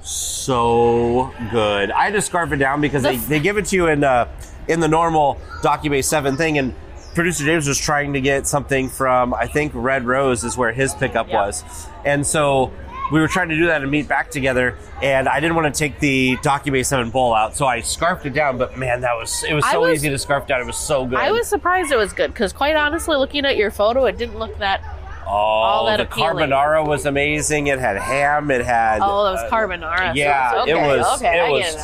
so good. I had to scarf it down because they give it to you in the normal Docky Bay 7 thing, and producer James was trying to get something from, I think, Red Rose is where his pickup was. And so we were trying to do that and meet back together, and I didn't want to take the Docky Bay 7 bowl out, so I scarfed it down, but man, it was so easy to scarf down. It was so good. I was surprised it was good, because quite honestly, looking at your photo, it didn't look all that the appealing. carbonara was amazing. It had ham. It had... Oh, that was carbonara. Yeah, it was it was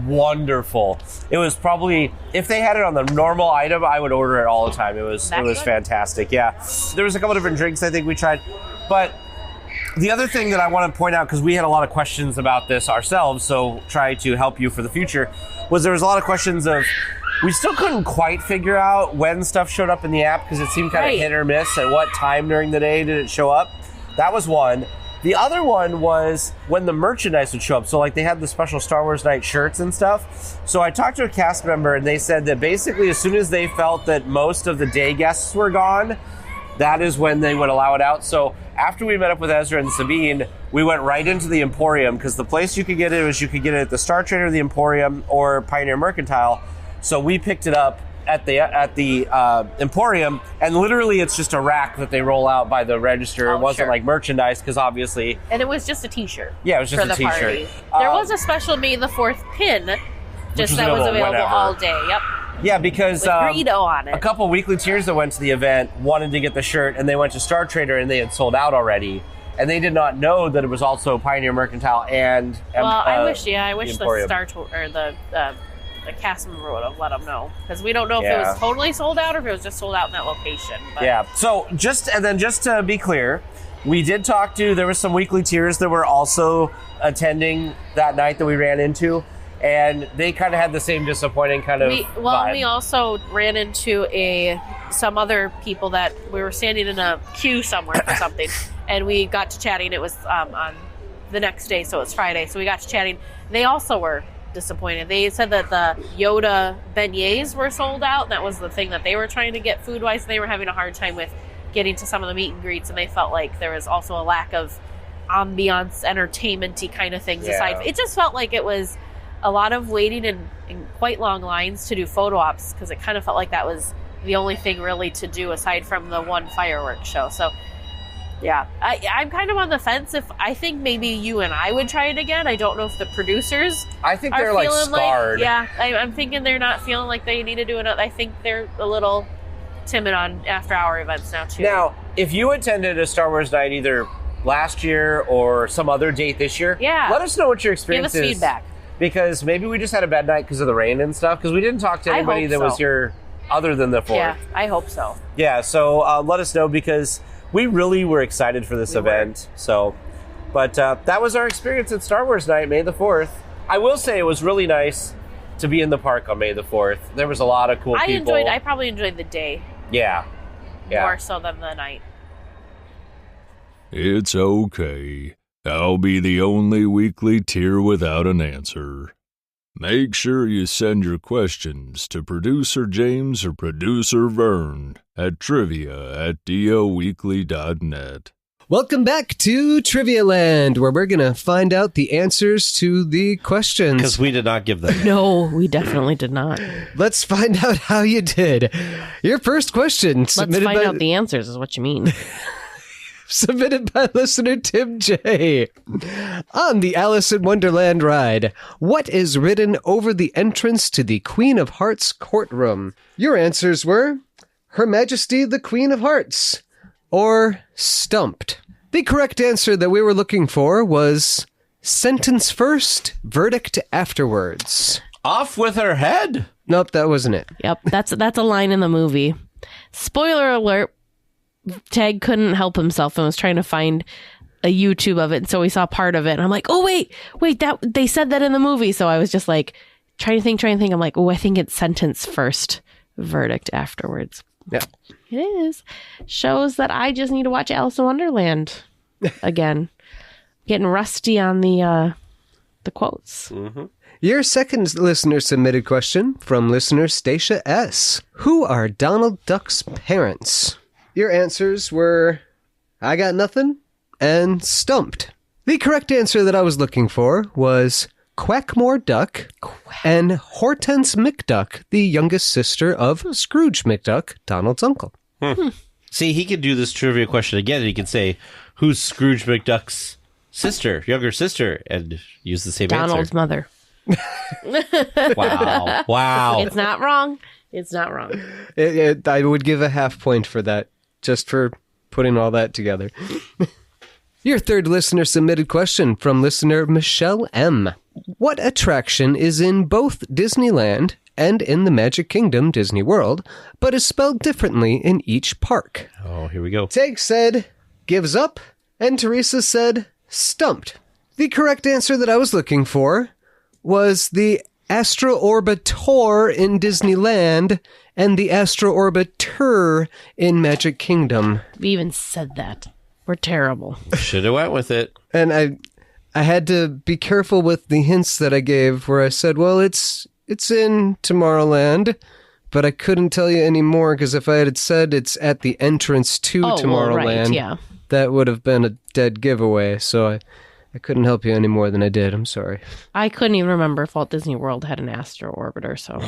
wonderful. It was probably... If they had it on the normal item, I would order it all the time. It was fantastic, yeah. There was a couple different drinks I think we tried. But the other thing that I want to point out, because we had a lot of questions about this ourselves, so try to help you for the future, was there was a lot of questions of... We still couldn't quite figure out when stuff showed up in the app because it seemed kind of hit or miss. At what time during the day did it show up? That was one. The other one was when the merchandise would show up. So like they had the special Star Wars Night shirts and stuff. So I talked to a cast member and they said that basically as soon as they felt that most of the day guests were gone, that is when they would allow it out. So after we met up with Ezra and Sabine, we went right into the Emporium because the place you could get it was you could get it at the Star Trader, the Emporium, or Pioneer Mercantile. So we picked it up at the Emporium, and literally it's just a rack that they roll out by the register. It wasn't like merchandise because obviously... And it was just a t-shirt. Yeah, it was just a t-shirt. Party. There was a special May the 4th pin that was available all day. Yep. Yeah, because with Greedo on it. A couple weekly tiers that went to the event wanted to get the shirt, and they went to Star Trader and they had sold out already. And they did not know that it was also Pioneer Mercantile and I wish the Emporium. The cast member would have let them know, because we don't know if it was totally sold out or if it was just sold out in that location. But. Yeah. So just to be clear, we did talk to. There were some weekly tiers that were also attending that night that we ran into, and they kind of had the same disappointing kind of. Vibe. We also ran into some other people that we were standing in a queue somewhere for something, and we got to chatting. It was on the next day, so it was Friday. So we got to chatting. They also were disappointed. They said that the Yoda beignets were sold out. That was the thing that they were trying to get food-wise. They were having a hard time with getting to some of the meet and greets, and they felt like there was also a lack of ambiance, entertainment-y kind of things aside. It just felt like it was a lot of waiting in quite long lines to do photo ops, because it kind of felt like that was the only thing really to do aside from the one fireworks show. So yeah, I'm kind of on the fence. If I think maybe you and I would try it again. I don't know if the producers. I think they're like scarred. I'm thinking they're not feeling like they need to do it. I think they're a little timid on after-hour events now too. Now, if you attended a Star Wars night either last year or some other date this year, let us know what your experience is. Give us feedback. Because maybe we just had a bad night because of the rain and stuff. Because we didn't talk to anybody that was here other than the 4th. Yeah, I hope so. Yeah, so let us know because. We really were excited for this event. So, but that was our experience at Star Wars Night, May the 4th. I will say it was really nice to be in the park on May the 4th. There was a lot of cool people. I probably enjoyed the day. Yeah. More so than the night. It's okay. I'll be the only weekly tier without an answer. Make sure you send your questions to Producer James or Producer Vern at trivia@DLWeekly.net. Welcome back to Trivia Land, where we're going to find out the answers to the questions. Because we did not give them. No, we definitely did not. Let's find out how you did. Your first question. Let's find out the answers is what you mean. Submitted by listener Tim J. On the Alice in Wonderland ride, what is written over the entrance to the Queen of Hearts courtroom? Your answers were Her Majesty the Queen of Hearts or Stumped. The correct answer that we were looking for was Sentence first, verdict afterwards. Off with her head. Nope, that wasn't it. Yep, that's a line in the movie. Spoiler alert, Tag couldn't help himself and was trying to find a YouTube of it, and so we saw part of it, and I'm like, oh, wait, that they said that in the movie, so I was just like, trying to think. I'm like, oh, I think it's sentence first, verdict afterwards. Yeah. It is. Shows that I just need to watch Alice in Wonderland again. Getting rusty on the quotes. Mm-hmm. Your second listener submitted question from listener Stacia S. Who are Donald Duck's parents? Your answers were I got nothing and stumped. The correct answer that I was looking for was Quackmore Duck and Hortense McDuck, the youngest sister of Scrooge McDuck, Donald's uncle. See, he could do this trivia question again, and he can say, who's Scrooge McDuck's younger sister, and use the same Donald's answer. mother. Wow. It's not wrong. I would give a half point for that, just for putting all that together. Your third listener submitted question from listener Michelle M. What attraction is in both Disneyland and in the Magic Kingdom Disney World, but is spelled differently in each park? Oh, here we go. Tag said, gives up, and Teresa said, stumped. The correct answer that I was looking for was the Astro Orbitor in Disneyland and the Astro Orbiter in Magic Kingdom. We even said that. We're terrible. Should have went with it. And I had to be careful with the hints that I gave where I said, well, it's in Tomorrowland, but I couldn't tell you any more because if I had said it's at the entrance to Tomorrowland, right, yeah. that would have been a dead giveaway. So I couldn't help you any more than I did. I'm sorry. I couldn't even remember if Walt Disney World had an Astro Orbiter, so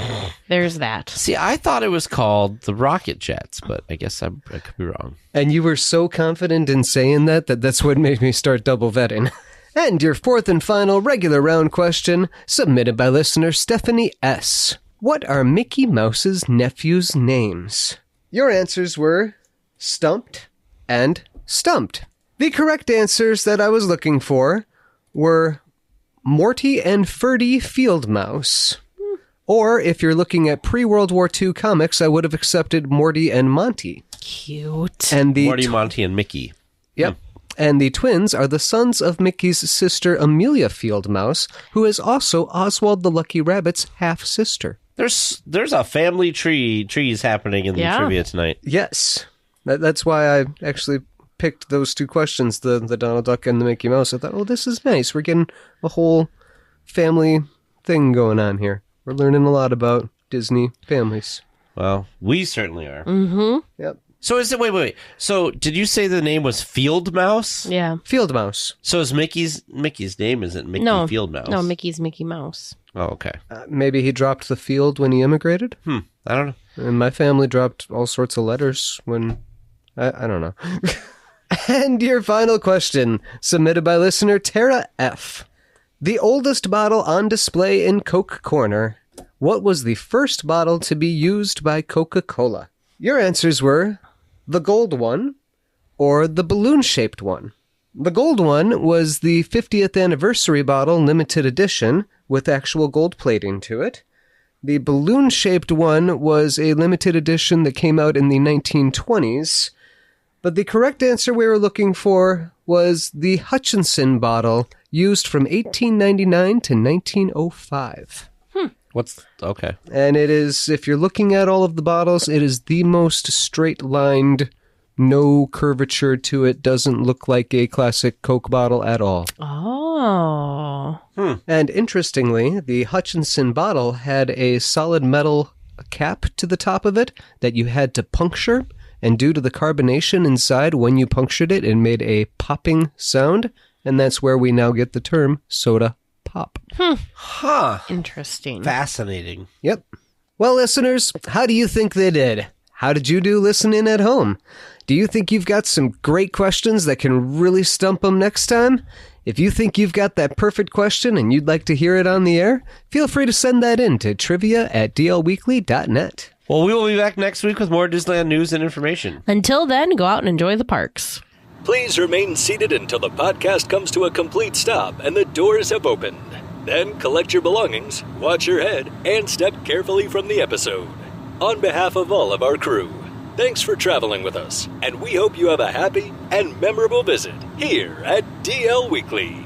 there's that. See, I thought it was called the Rocket Jets, but I guess I could be wrong. And you were so confident in saying that's what made me start double vetting. And your fourth and final regular round question, submitted by listener Stephanie S. What are Mickey Mouse's nephews' names? Your answers were stumped and stumped. The correct answers that I was looking for were Morty and Ferdy Field Mouse. Or if you're looking at pre-World War II comics, I would have accepted Morty and Monty. Cute. And the Morty, Monty, and Mickey. Yep. And the twins are the sons of Mickey's sister Amelia Field Mouse, who is also Oswald the Lucky Rabbit's half-sister. There's a family trees happening in the trivia tonight. Yes. That's why I actually picked those two questions, the Donald Duck and the Mickey Mouse. I thought, oh, this is nice. We're getting a whole family thing going on here. We're learning a lot about Disney families. Well, we certainly are. Mm-hmm. Yep. So is it, wait. So did you say the name was Field Mouse? Yeah. Field Mouse. So is Mickey's name isn't Mickey Field Mouse? No, Mickey's Mickey Mouse. Oh, okay. Maybe he dropped the field when he immigrated? I don't know. And my family dropped all sorts of letters when... I don't know. And your final question, submitted by listener Tara F. The oldest bottle on display in Coke Corner. What was the first bottle to be used by Coca-Cola? Your answers were the gold one or the balloon-shaped one. The gold one was the 50th anniversary bottle limited edition with actual gold plating to it. The balloon-shaped one was a limited edition that came out in the 1920s. But the correct answer we were looking for was the Hutchinson bottle, used from 1899 to 1905. Okay. And it is, if you're looking at all of the bottles, it is the most straight-lined, no curvature to it, doesn't look like a classic Coke bottle at all. Oh. And interestingly, the Hutchinson bottle had a solid metal cap to the top of it that you had to puncture. And due to the carbonation inside, when you punctured it, it made a popping sound. And that's where we now get the term soda pop. Huh. Interesting. Fascinating. Yep. Well, listeners, how do you think they did? How did you do listening at home? Do you think you've got some great questions that can really stump them next time? If you think you've got that perfect question and you'd like to hear it on the air, feel free to send that in to trivia@dlweekly.net. Well, we will be back next week with more Disneyland news and information. Until then, go out and enjoy the parks. Please remain seated until the podcast comes to a complete stop and the doors have opened. Then collect your belongings, watch your head, and step carefully from the episode. On behalf of all of our crew, thanks for traveling with us, and we hope you have a happy and memorable visit here at DL Weekly.